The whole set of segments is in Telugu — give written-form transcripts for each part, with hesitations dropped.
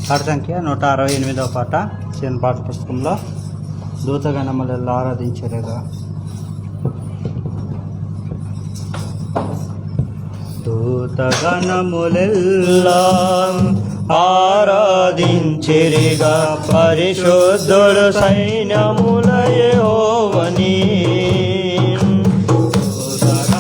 పాట సంఖ్య 168వ పాట శివన్ పాట పుస్తకంలో దూతగణములలో ఆరాధించరుగా. దూతగణములెల్లా ఆరాధించెరిగా పరిశుద్ధుడు సైన్యముల యెహోవాని. దూతగణములెల్లా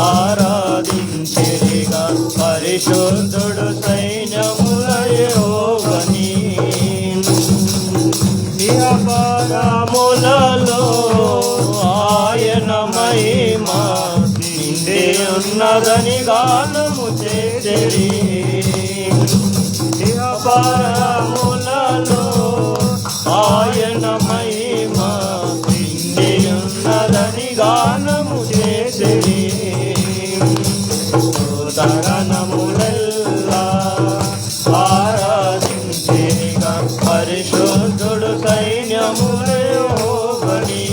ఆరాధించెరిగా పరిశుద్ధుడు సైన్యముల యెహోవాని. ఇహపరములలో ఆయన మహిమ నిండి ఉన్నదని గానము చేసిరి. ఇహపరములలో ఆయన మహిమ నిండి ఉన్నదని గానము చేసిరి. దూతగణములెల్లా ఆరాధించెరిగా పరిశుద్ధుడు సైన్యముల యెహోవాని.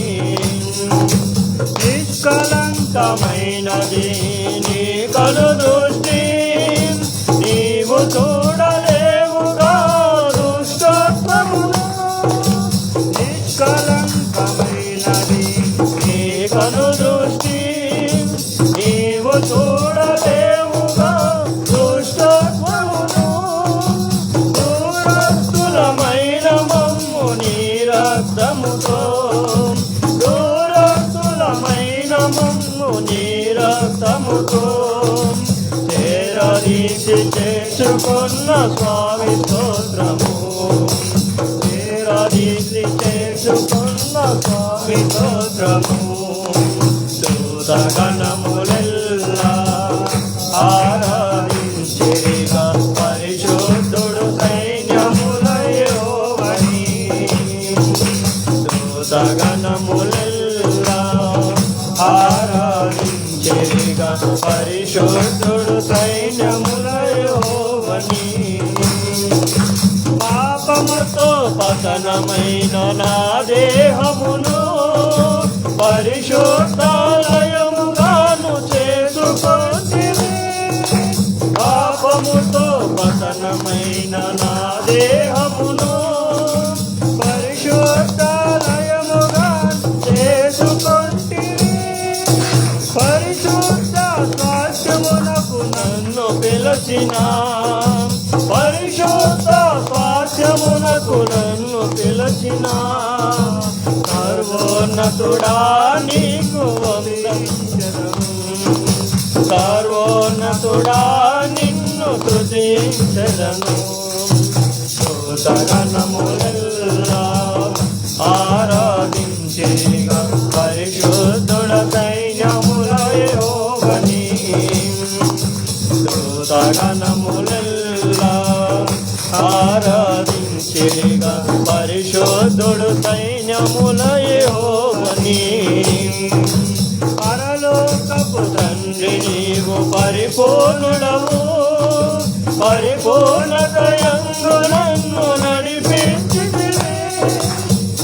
నిష్కళంకమైనది నీ కను దృష్టి, నీవు చూడలేవుగా దుష్టత్వమును. నిష్కళంకమైనది నీ కను దృష్టి, నీవు చూడలేవుగా దుష్టత్వమును. దూరస్తులమైన మమ్ము నీ రక్తముతో, దూరస్తులమైన మమ్ము నీ రక్తముతో చేరదీసి చేసుకున్న స్వామి స్తోత్రము. చేరదీసి చేసుకున్న స్వామి స్తోత్రము. దూతగణములెల్లా ఆరాధించెరిగా పరిశుద్ధుడు సైన్యముల యెహోవాని. దూతగణములెల్లా ఆరాధించెరిగా పరిశుద్ధుడు సైన్యముల యెహోవాని. పాపముతో పతనమైన నా దేహమును పరిశుద్ధాలయముగాను చేసుకొంటివి. పాపముతో పతనమైన నా దేహమును పరిశుద్ధాలయముగాను చేసుకొంటివి. పరిశుద్ధ స్వాస్థ్యమునకు నన్ను పిలచిన, పరిశుద్ధ స్వాస్థ్యమునకు నన్ను పిలచిన సర్వోన్నతుడా నీకు వందనము. సర్వోన్నతుడా నిన్ను స్తుతించెదను. దూతగణములెల్లా ఆరాధించెరిగా పరిశుద్ధుడ సైన్యముల యెహోవాని. దూతగణములెల్లా ఆరాధించెరిగా పరిశుద్ధుడు సైన్యముల యెహోవాని. పరలోకపు తండ్రి నీవు పరిపూర్ణుడవు, పరిపూర్ణతయందు నన్ను నడిపించితివి.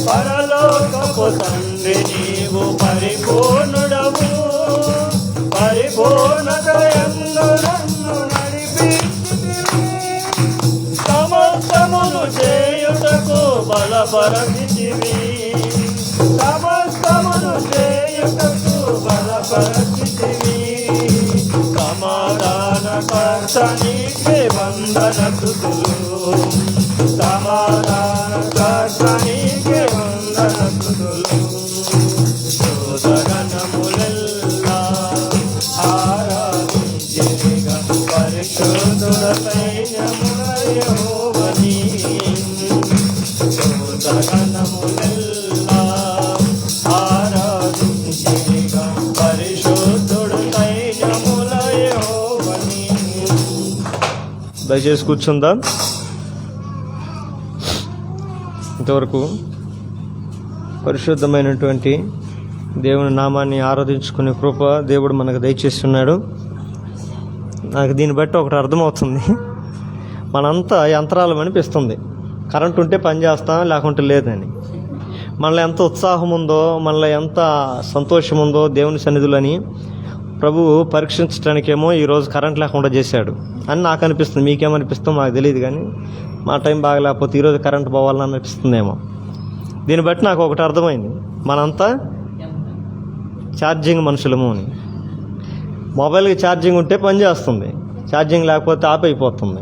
పరలోకపు తండ్రి నీవు పరిపూర్ణుడవు, పరిపూర్ణతయందు నన్ను నడిపించితివి. సమస్తమును చేయుటకు బలపరచితివి, సమస్తమును చేయుటకు బలపరచితివి. సమాధానకర్త నీకే వందనస్తుతులు, సమాధానకర్త నీకే వందనస్తుతులు. దూతగణములెల్లా ఆరాధించెరిగా పరిశుద్ధుడ సైన్యముల యెహోవాని. దూతగణములెల్లా ఆరాధించెరిగా పరిశుద్ధుడు సైన్యముల యెహోవాని. దయచేసి కూర్చుందాం. ఇంతవరకు పరిశుద్ధమైనటువంటి దేవుని నామాన్ని ఆరాధించుకునే కృప దేవుడు మనకు దయచేస్తున్నాడు. నాకు దీన్ని బట్టి ఒకటి అర్థమవుతుంది, మనంతా యంత్రాలు అనిపిస్తుంది. కరెంట్ ఉంటే పని చేస్తాం, లేకుంటే లేదని. మనలో ఎంత ఉత్సాహం ఉందో, మనలో ఎంత సంతోషం ఉందో దేవుని సన్నిధులని ప్రభువు పరీక్షించడానికేమో ఈరోజు కరెంట్ లేకుండా చేశాడు అని నాకు అనిపిస్తుంది. మీకేమనిపిస్తుందో మాకు తెలియదు, కానీ మా టైం బాగలేకపోతే ఈరోజు కరెంట్ పోవాలని అనిపిస్తుందేమో. దీన్ని బట్టి నాకు ఒకటి అర్థమైంది, మనంతా ఛార్జింగ్ మనుషులము అని. మొబైల్కి ఛార్జింగ్ ఉంటే పని చేస్తుంది, ఛార్జింగ్ లేకపోతే ఆఫ్ అయిపోతుంది.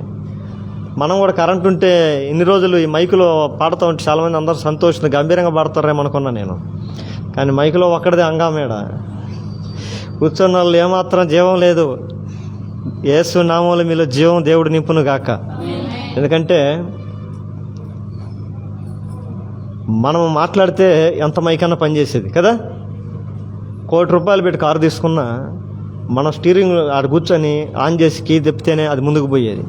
మనం కూడా కరెంట్ ఉంటే ఇన్ని రోజులు ఈ మైకులో పాడుతూ ఉంటే చాలామంది అందరూ సంతోషంగా గంభీరంగా పాడతారేమో అనుకున్నా నేను. కానీ మైకులో ఒక్కడిదే అంగామేడ, కూర్చున్న వాళ్ళు ఏమాత్రం జీవం లేదు. యేసు నామములో మీలో జీవం దేవుడు నింపును గాక. ఎందుకంటే మనం మాట్లాడితే ఎంత మైకన్నా పనిచేసేది కదా. ₹1,00,00,000 పెట్టి కారు తీసుకున్నా మనం స్టీరింగ్ ఆడ కూర్చొని ఆన్ చేసి కీ తిప్పితేనే అది ముందుకు పోయేది.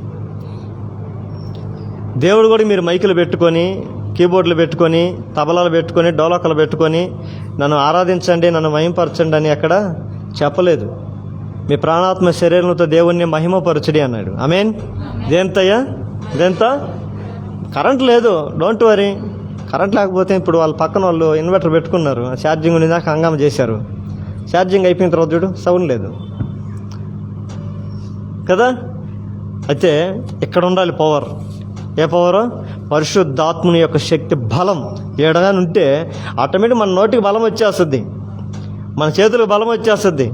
దేవుడు కూడా మీరు మైకులు పెట్టుకొని, కీబోర్డులు పెట్టుకొని, తబలాలు పెట్టుకొని, డోలకలు పెట్టుకొని నన్ను ఆరాధించండి, నన్ను మహిమపరచండి అని ఎక్కడ చెప్పలేదు. మీ ప్రాణాత్మ శరీరంతో దేవుణ్ణి మహిమపరచుడి అన్నాడు. ఆమేన్. దేంతయ్యా? దేంత? కరెంట్ లేదు, డోంట్ వరీ. కరెంట్ లేకపోతే ఇప్పుడు వాళ్ళ పక్కన వాళ్ళు ఇన్వర్టర్ పెట్టుకున్నారు, ఛార్జింగ్ ఉండేదాకా హంగామ చేశారు. ఛార్జింగ్ అయిపోయిన తర్వాత చూడు సౌండ్ లేదు కదా. అయితే ఇక్కడ ఉండాలి పవర్. ఏ పవరు? పరిశుద్ధాత్ముని యొక్క శక్తి, బలం ఏడగానే ఉంటే ఆటోమేటిక్ మన నోటికి బలం వచ్చేస్తుంది, మన చేతులకు బలం వచ్చేస్తుంది.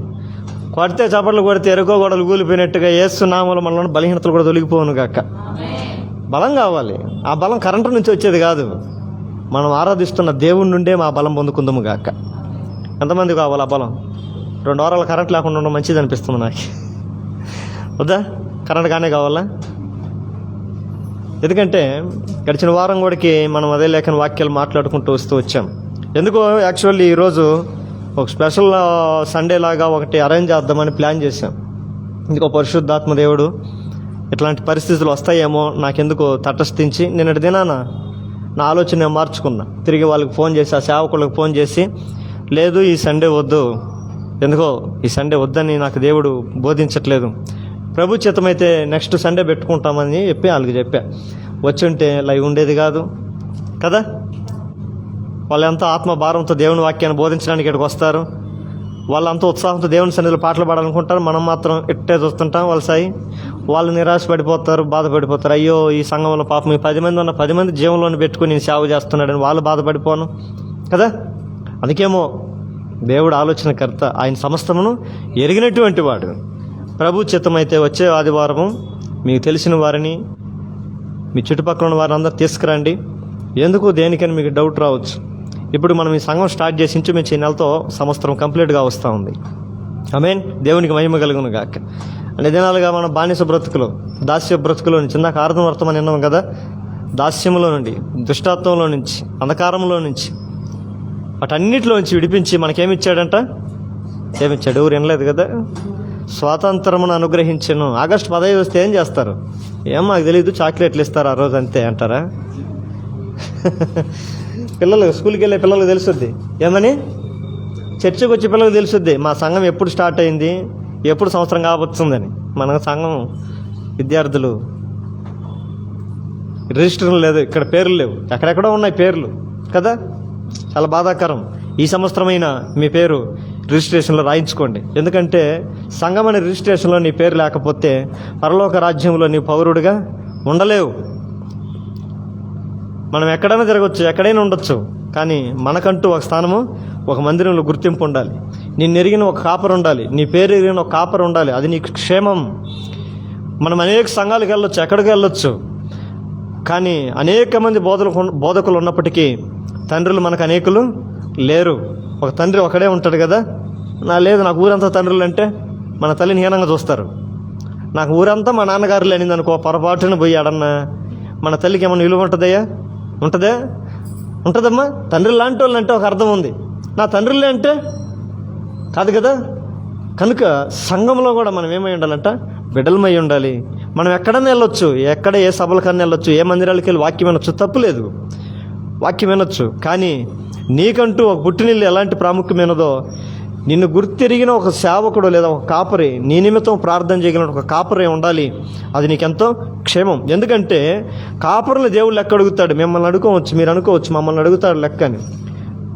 కొడితే చప్పట్లు కొడితే ఎరుకో గొడవలు కూలిపోయినట్టుగా యేసు నామములో మనలో బలహీనతలు కూడా తొలగిపోవును గాక. బలం కావాలి. ఆ బలం కరెంటు నుంచి వచ్చేది కాదు, మనం ఆరాధిస్తున్న దేవుడి నుండే మా బలం పొందుకుందాము గాక. ఎంతమంది కావాలి ఆ బలం? 2 వారాలు కరెంట్ లేకుండా ఉండడం మంచిది అనిపిస్తుంది నాకు. వద్దా? కరెంట్ కానీ కావాలా? ఎందుకంటే గడిచిన వారం కూడాకి మనం అదే లేఖన వాక్యాలు మాట్లాడుకుంటూ వస్తూ వచ్చాం. ఎందుకో యాక్చువల్లీ ఈరోజు ఒక స్పెషల్ సండే లాగా ఒకటి అరేంజ్ చేద్దామని ప్లాన్ చేశాం. ఎందుకో పరిశుద్ధాత్మ దేవుడు ఇట్లాంటి పరిస్థితులు వస్తాయేమో నాకెందుకో తటస్థించి నిన్నటి దినాన నా ఆలోచన నేను మార్చుకున్నా. తిరిగి వాళ్ళకి ఫోన్ చేసి, ఆ సేవకులకు ఫోన్ చేసి, లేదు ఈ సండే వద్దు, ఎందుకో ఈ సండే వద్దని నాకు దేవుడు బోధించట్లేదు, ప్రభు చిత్తమైతే నెక్స్ట్ సండే పెట్టుకుంటామని చెప్పి వాళ్ళకి చెప్పా. వచ్చి ఉంటే లైవ్ ఉండేది కాదు కదా. వాళ్ళంతా ఆత్మభారంతో దేవుని వాక్యాన్ని బోధించడానికి ఇక్కడికి వస్తారు, వాళ్ళంతా ఉత్సాహంతో దేవుని సన్నిధిలో పాటలు పాడాలనుకుంటారు. మనం మాత్రం ఇట్టే చూస్తుంటాం. వాళ్ళ సాయి వాళ్ళు నిరాశపడిపోతారు, బాధపడిపోతారు. అయ్యో ఈ సంఘంలో పాపం ఈ 10 మంది ఉన్న 10 మంది జీవంలోని పెట్టుకుని నేను సేవ చేస్తున్నాడని వాళ్ళు బాధపడిపోను కదా. అందుకేమో దేవుడు ఆలోచనకర్త, ఆయన సమస్తమును ఎరిగినటువంటి వాడు. ప్రభు చిత్తమైతే వచ్చే ఆదివారము మీకు తెలిసిన వారిని, మీ చుట్టుపక్కల ఉన్న వారిని అందరూ తీసుకురండి. ఎందుకు దేనికని మీకు డౌట్ రావచ్చు. ఇప్పుడు మనం ఈ సంఘం స్టార్ట్ చేసి ఇంచుమించు ఈ నెలతో సంవత్సరం కంప్లీట్గా వస్తూ ఉంది. ఆమేన్. దేవునికి మహిమ కలుగును గాక. అన్ని దినాలుగా మన బానిస బ్రతుకులు, దాస్య బ్రతుకులో నుంచి, ఇందాక ఆరాధన వర్తమని విన్నాం కదా, దాస్యంలో నుండి, దుష్టాత్వంలో నుంచి, అంధకారంలో నుంచి, వాటన్నిటిలో నుంచి విడిపించి మనకేమిచ్చాడంట? ఏమిచ్చాడు? ఎవరు వినలేదు కదా. స్వాతంత్రమును అనుగ్రహించను. ఆగస్టు 15 వస్తే ఏం చేస్తారు? ఏం మాకు తెలియదు, చాక్లెట్లు ఇస్తారు ఆ రోజు అంతే అంటారా? పిల్లలు స్కూల్కి వెళ్ళే పిల్లలకు తెలుసుద్ది ఏమని, చర్చకు వచ్చే పిల్లలకు తెలుసుద్ది మా సంఘం ఎప్పుడు స్టార్ట్ అయింది, ఎప్పుడు సంవత్సరం కాబోతుందని. మన సంఘం విద్యార్థులు రిజిస్టర్లు లేదు, ఇక్కడ పేర్లు లేవు, ఎక్కడెక్కడో ఉన్నాయి పేర్లు కదా. చాలా బాధాకరం. ఈ సంవత్సరమైనా మీ పేరు రిజిస్ట్రేషన్లో రాయించుకోండి. ఎందుకంటే సంఘం అనే రిజిస్ట్రేషన్లో నీ పేరు లేకపోతే పరలోక రాజ్యంలో నీ పౌరుడిగా ఉండలేవు. మనం ఎక్కడైనా తిరగచ్చు, ఎక్కడైనా ఉండొచ్చు, కానీ మనకంటూ ఒక స్థానము, ఒక మందిరంలో గుర్తింపు ఉండాలి. నిన్ను ఎరిగిన ఒక కాపరు ఉండాలి, నీ పేరు ఎరిగిన ఒక కాపరు ఉండాలి. అది నీకు క్షేమం. మనం అనేక సంఘాలకు వెళ్ళొచ్చు, ఎక్కడికి వెళ్ళొచ్చు, కానీ అనేక మంది బోధకులు ఉన్నప్పటికీ తండ్రులు మనకు అనేకులు లేరు. ఒక తండ్రి ఒకడే ఉంటాడు కదా. నాకు ఊరంతా తండ్రులు అంటే మన తల్లిని హీనంగా చూస్తారు. నాకు ఊరంతా మా నాన్నగారు లేనిది అనుకో, పొరపాటున పోయి ఆడన్నా మన తల్లికి ఏమన్నా విలువ ఉంటుందయ్యా? ఉంటుందే? ఉంటుందమ్మా. తండ్రి లాంటి వాళ్ళు అంటే ఒక అర్థం ఉంది. నా తండ్రులే అంటే కాదు కదా. కనుక సంఘంలో కూడా మనం ఏమై ఉండాలంట? బిడ్డలమై ఉండాలి. మనం ఎక్కడన్నా వెళ్ళొచ్చు, ఎక్కడ ఏ సభలకన్నా వెళ్ళొచ్చు, ఏ మందిరాలకి వెళ్ళి వాక్యం వినొచ్చు, తప్పులేదు, వాక్యం వినొచ్చు. కానీ నీకంటూ ఒక పుట్టినిల్లు ఎలాంటి ప్రాముఖ్యమైనదో, నిన్ను గుర్తిరిగిన ఒక సేవకుడు లేదా ఒక కాపరి, నీ నిమిత్తం ప్రార్థన చేయగలిగిన ఒక కాపరి ఉండాలి. అది నీకెంతో క్షేమం. ఎందుకంటే కాపరులు దేవుడు లెక్క అడుగుతాడు. మిమ్మల్ని అడుకోవచ్చు, మీరు అనుకోవచ్చు మమ్మల్ని అడుగుతాడు లెక్క అని.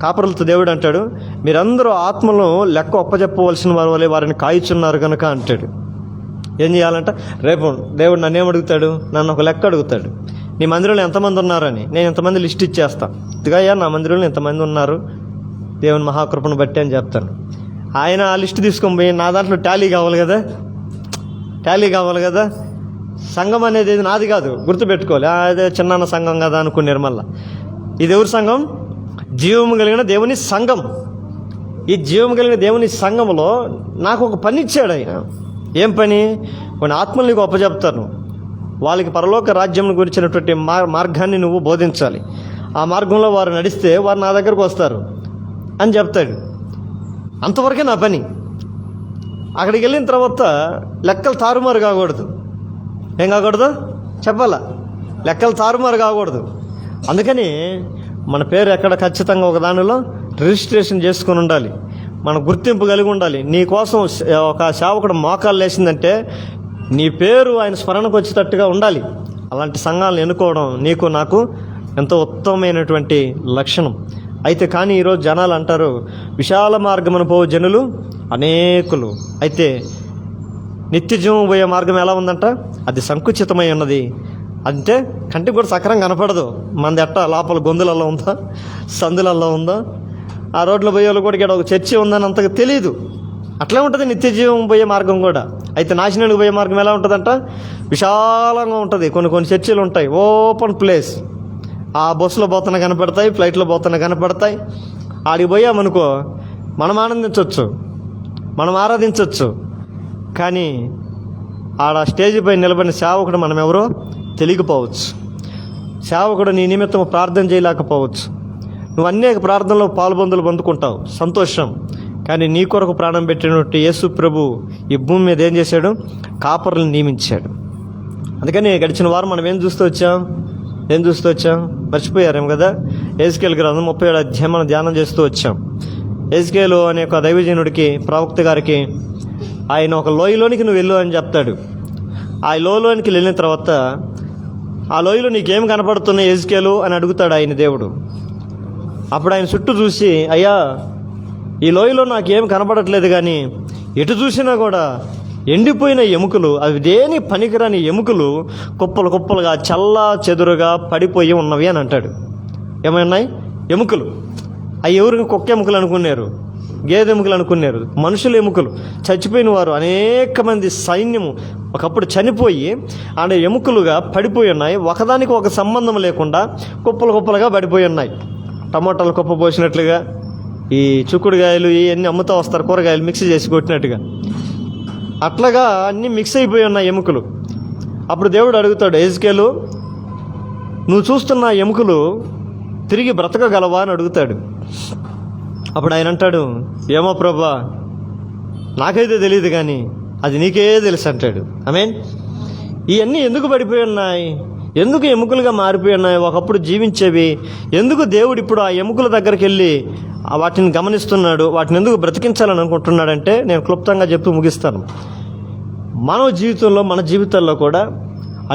కాపరులతో దేవుడు అంటాడు, మీరందరూ ఆత్మలో లెక్క ఒప్పజెప్పవలసిన వారి వలె వారిని కాయిచున్నారు కనుక అంటాడు. ఏం చేయాలంట? రేపు దేవుడు నన్ను ఏమడుగుతాడు? నన్ను ఒక లెక్క అడుగుతాడు. నీ మందిరంలో ఎంతమంది ఉన్నారని. నేను ఎంతమంది లిస్ట్ ఇచ్చేస్తాను. ఇదిగయ్యా నా మందిరంలో ఎంతమంది ఉన్నారు దేవుని మహాకృపను బట్టి అని చెప్తాను. ఆయన ఆ లిస్ట్ తీసుకొని పోయి నా దాంట్లో టాలీ కావాలి కదా. సంఘం అనేది నాది కాదు, గుర్తుపెట్టుకోవాలి. అదే చిన్న సంఘం కదా అనుకున్నారు. మళ్ళా ఇది ఎవరి సంఘం? జీవము కలిగిన దేవుని సంఘం. ఈ జీవము కలిగిన దేవుని సంఘంలో నాకు ఒక పని ఇచ్చాడు ఆయన. ఏం పని? కొన్ని ఆత్మల్ని గొప్ప చెప్తాను, వాళ్ళకి పరలోక రాజ్యం గురించినటువంటి మార్గాన్ని నువ్వు బోధించాలి. ఆ మార్గంలో వారు నడిస్తే వారు నా దగ్గరకు వస్తారు అని చెప్తాడు. అంతవరకే నా పని. అక్కడికి వెళ్ళిన తర్వాత లెక్కలు తారుమారు కాకూడదు. ఏం కాకూడదు? చెప్పాలా? లెక్కలు తారుమారు కాకూడదు. అందుకని మన పేరు ఎక్కడ ఖచ్చితంగా ఒక దానిలో రిజిస్ట్రేషన్ చేసుకుని ఉండాలి. మన గుర్తింపు కలిగి ఉండాలి. నీ కోసం ఒక సేవకుడు మోకాలు లేచిందంటే నీ పేరు ఆయన స్మరణకు వచ్చేటట్టుగా ఉండాలి. అలాంటి సంఘాలను ఎన్నుకోవడం నీకు నాకు ఎంతో ఉత్తమమైనటువంటి లక్షణం. అయితే కానీ ఈరోజు జనాలు అంటారు, విశాల మార్గమున పోవు జనులు అనేకులు. అయితే నిత్యజీవం పోయే మార్గం ఎలా ఉందంట? అది సంకుచితమై ఉన్నది. అంటే కంటికి కూడా సక్రంగా కనపడదు. మనది ఎట్టా లోపల గొంతులలో ఉందా, సందులలో ఉందా, ఆ రోడ్లో పోయే వాళ్ళు కూడా ఇక్కడ ఒక చర్చి ఉందని అంతగా తెలియదు. అట్లా ఉంటుంది నిత్యజీవం పోయే మార్గం కూడా. అయితే నాశనానికి పోయే మార్గం ఎలా ఉంటుందంట? విశాలంగా ఉంటుంది. కొన్ని చర్చిలు ఉంటాయి, ఓపెన్ ప్లేస్. ఆ బస్సులో పోతున్న కనపడతాయి, ఫ్లైట్లో పోతున్న కనపడతాయి. ఆడికి పోయామనుకో మనం ఆనందించవచ్చు, మనం ఆరాధించవచ్చు. కానీ ఆడ స్టేజ్ పై నిలబడిన సేవకుడు మనం ఎవరో తెలియకపోవచ్చు. సేవకుడు నీ నిమిత్తం ప్రార్థన చేయలేకపోవచ్చు. నువ్వు అనేక ప్రార్థనలో పాల్పొందులు పొందుకుంటావు, సంతోషం. కానీ నీ కొరకు ప్రాణం పెట్టినట్టు యేసు ప్రభు ఈ భూమి మీద ఏం చేశాడు? కాపరులను నియమించాడు. అందుకని గడిచిన వారం మనం ఏం చూస్తూ వచ్చాం? మర్చిపోయారేమో కదా. ఎజ్కేలు గ్రంథం 37 అధ్యాయం మనం ధ్యానం చేస్తూ వచ్చాం. ఎజ్కేలు అనే ఒక దైవజనుడికి, ప్రవక్త గారికి ఆయన ఒక లోయలోనికి నువ్వు వెళ్ళు అని చెప్తాడు. ఆ లోయలోనికి వెళ్ళిన తర్వాత ఆ లోయలో నీకేం కనపడుతున్నాయి ఎజ్కేలు అని అడుగుతాడు ఆయన దేవుడు. అప్పుడు ఆయన చుట్టూ చూసి, అయ్యా ఈ లోయలో నాకేం కనపడట్లేదు, కానీ ఎటు చూసినా కూడా ఎండిపోయిన ఎముకలు, అవి దేని పనికిరాని ఎముకలు కుప్పలుగా చల్లా చెదురుగా పడిపోయి ఉన్నవి అని అంటాడు. ఏమన్నాయి? ఎముకలు. అవి ఎవరికి? కుక్క ఎముకలు అనుకున్నారు, గేదె ఎముకలు అనుకున్నారు, మనుషుల ఎముకలు. చచ్చిపోయిన వారు అనేక మంది సైన్యము ఒకప్పుడు చనిపోయి ఆడ ఎముకలుగా పడిపోయి ఉన్నాయి. ఒకదానికి ఒక సంబంధం లేకుండా కుప్పలుగా పడిపోయి ఉన్నాయి. టమాటాలు కుప్ప పోసినట్లుగా, ఈ చుక్కుడుకాయలు ఇవన్నీ అమ్ముతూ వస్తారు, కూరగాయలు మిక్స్ చేసి కొట్టినట్టుగా అట్లాగా అన్నీ మిక్స్ అయిపోయి ఉన్నాయి ఎముకలు. అప్పుడు దేవుడు అడుగుతాడు, ఎజ్కేలు నువ్వు చూస్తున్న ఎముకలు తిరిగి బ్రతకగలవా అని అడుగుతాడు. అప్పుడు ఆయన అంటాడు, ఏమో ప్రభా నాకైతే తెలియదు, కానీ అది నీకే తెలుసు అంటాడు. ఆమేన్. ఇవన్నీ ఎందుకు పడిపోయి ఉన్నాయి? ఎందుకు ఎముకలుగా మారిపోయి ఉన్నాయి? ఒకప్పుడు జీవించేవి. ఎందుకు దేవుడు ఇప్పుడు ఆ ఎముకల దగ్గరికి వెళ్ళి వాటిని గమనిస్తున్నాడు? వాటిని ఎందుకు బ్రతికించాలని అనుకుంటున్నాడంటే నేను క్లుప్తంగా చెప్తూ ముగిస్తాను. మన జీవితాల్లో కూడా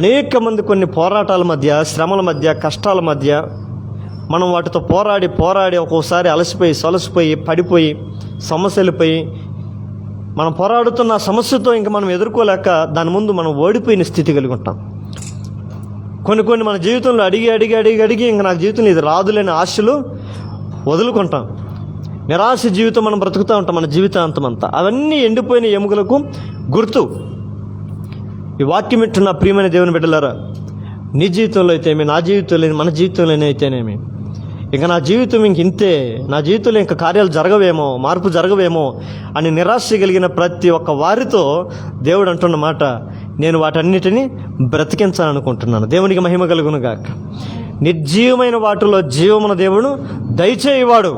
అనేక మంది కొన్ని పోరాటాల మధ్య, శ్రమల మధ్య, కష్టాల మధ్య మనం వాటితో పోరాడి ఒక్కోసారి సొలసిపోయి పడిపోయి సమస్యలపోయి మనం పోరాడుతున్న సమస్యతో ఇంకా మనం ఎదుర్కోలేక దాని ముందు మనం ఓడిపోయిన స్థితి కలిగి ఉంటాం. కొన్ని మన జీవితంలో అడిగి ఇంకా నాకు జీవితంలో ఇది రాదులేని ఆశలు వదులుకుంటాం. నిరాశ జీవితం మనం బ్రతుకుతూ ఉంటాం మన జీవితాంతం అంతా. అవన్నీ ఎండిపోయిన ఎముకలకు గుర్తు. ఈ వాక్యం వింటున్న ప్రియమైన దేవుని బిడ్డలారా, నీ జీవితంలో అయితేమి, నా జీవితంలో, మన జీవితంలోనే అయితేనేమి, ఇంకా నా జీవితం ఇంతే, నా జీవితంలో ఇంకా కార్యాలు జరగవేమో, మార్పు జరగవేమో అని నిరాశ కలిగిన ప్రతి ఒక్క వారితో దేవుడు అంటున్న మాట, నేను వాటన్నిటిని బ్రతికించాలనుకుంటున్నాను. దేవునికి మహిమ కలుగును గాక. నిర్జీవమైన వాటిలో జీవమున దేవుడు దయచేయవాడు.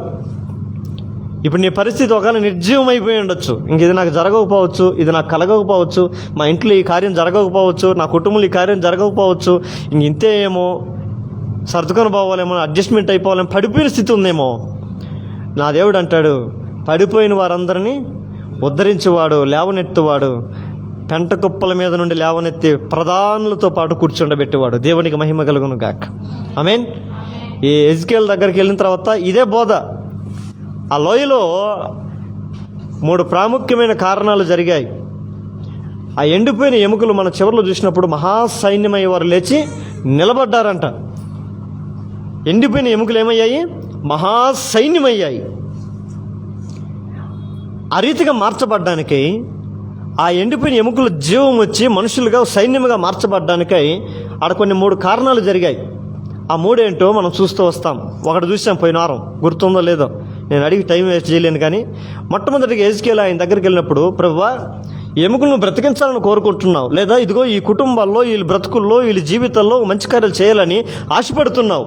ఇప్పుడు నీ పరిస్థితి ఒకవేళ నిర్జీవం అయిపోయి ఉండొచ్చు. ఇంక ఇది నాకు జరగకపోవచ్చు, ఇది నాకు కలగకపోవచ్చు, మా ఇంట్లో ఈ కార్యం జరగకపోవచ్చు, నా కుటుంబంలో ఈ కార్యం జరగకపోవచ్చు, ఇంక ఇంతే ఏమో, సర్దుకొని పోవాలేమో, అడ్జస్ట్మెంట్ అయిపోవాలేమో, పడిపోయిన స్థితి ఉందేమో. నా దేవుడు అంటాడు, పడిపోయిన వారందరినీ ఉద్ధరించేవాడు, లేవనెత్తువాడు, పెంట కుప్పల మీద నుండి లేవనెత్తి ప్రధానులతో పాటు కూర్చుండబెట్టేవాడు. దేవునికి మహిమ కలుగును గాక. ఆమేన్. ఈ ఎజ్కేల్ దగ్గరికి వెళ్ళిన తర్వాత ఇదే బోధ ఆ లోయలో 3 ప్రాముఖ్యమైన కారణాలు జరిగాయి. ఆ ఎండిపోయిన ఎముకలు మన చివరిలో చూసినప్పుడు మహాసైన్యమై వారు లేచి నిలబడ్డారంట. ఎండిపోయిన ఎముకలు ఏమయ్యాయి? మహాసైన్యమయ్యాయి. ఆ రీతిగా మార్చబడ్డానికై, ఆ ఎండిపోయిన ఎముకలు జీవం వచ్చి మనుషులుగా సైన్యముగా మార్చబడ్డానికై ఆడ కొన్ని 3 కారణాలు జరిగాయి. ఆ 3 ఏంటో మనం చూస్తూ వస్తాం. ఒకటి చూసాం పోయిన వారం, గుర్తుందో లేదో, నేను అడిగి టైం వేస్ట్ చేయలేను. కానీ మొట్టమొదటిగా ఎజికేల్ ఆయన దగ్గరికి వెళ్ళినప్పుడు, ప్రభువా ఎముకలను బ్రతికించాలని కోరుకుంటున్నావు, లేదా ఇదిగో ఈ కుటుంబాల్లో, వీళ్ళ బ్రతుకుల్లో, వీళ్ళ జీవితాల్లో మంచి కార్యాలు చేయాలని ఆశపడుతున్నావు,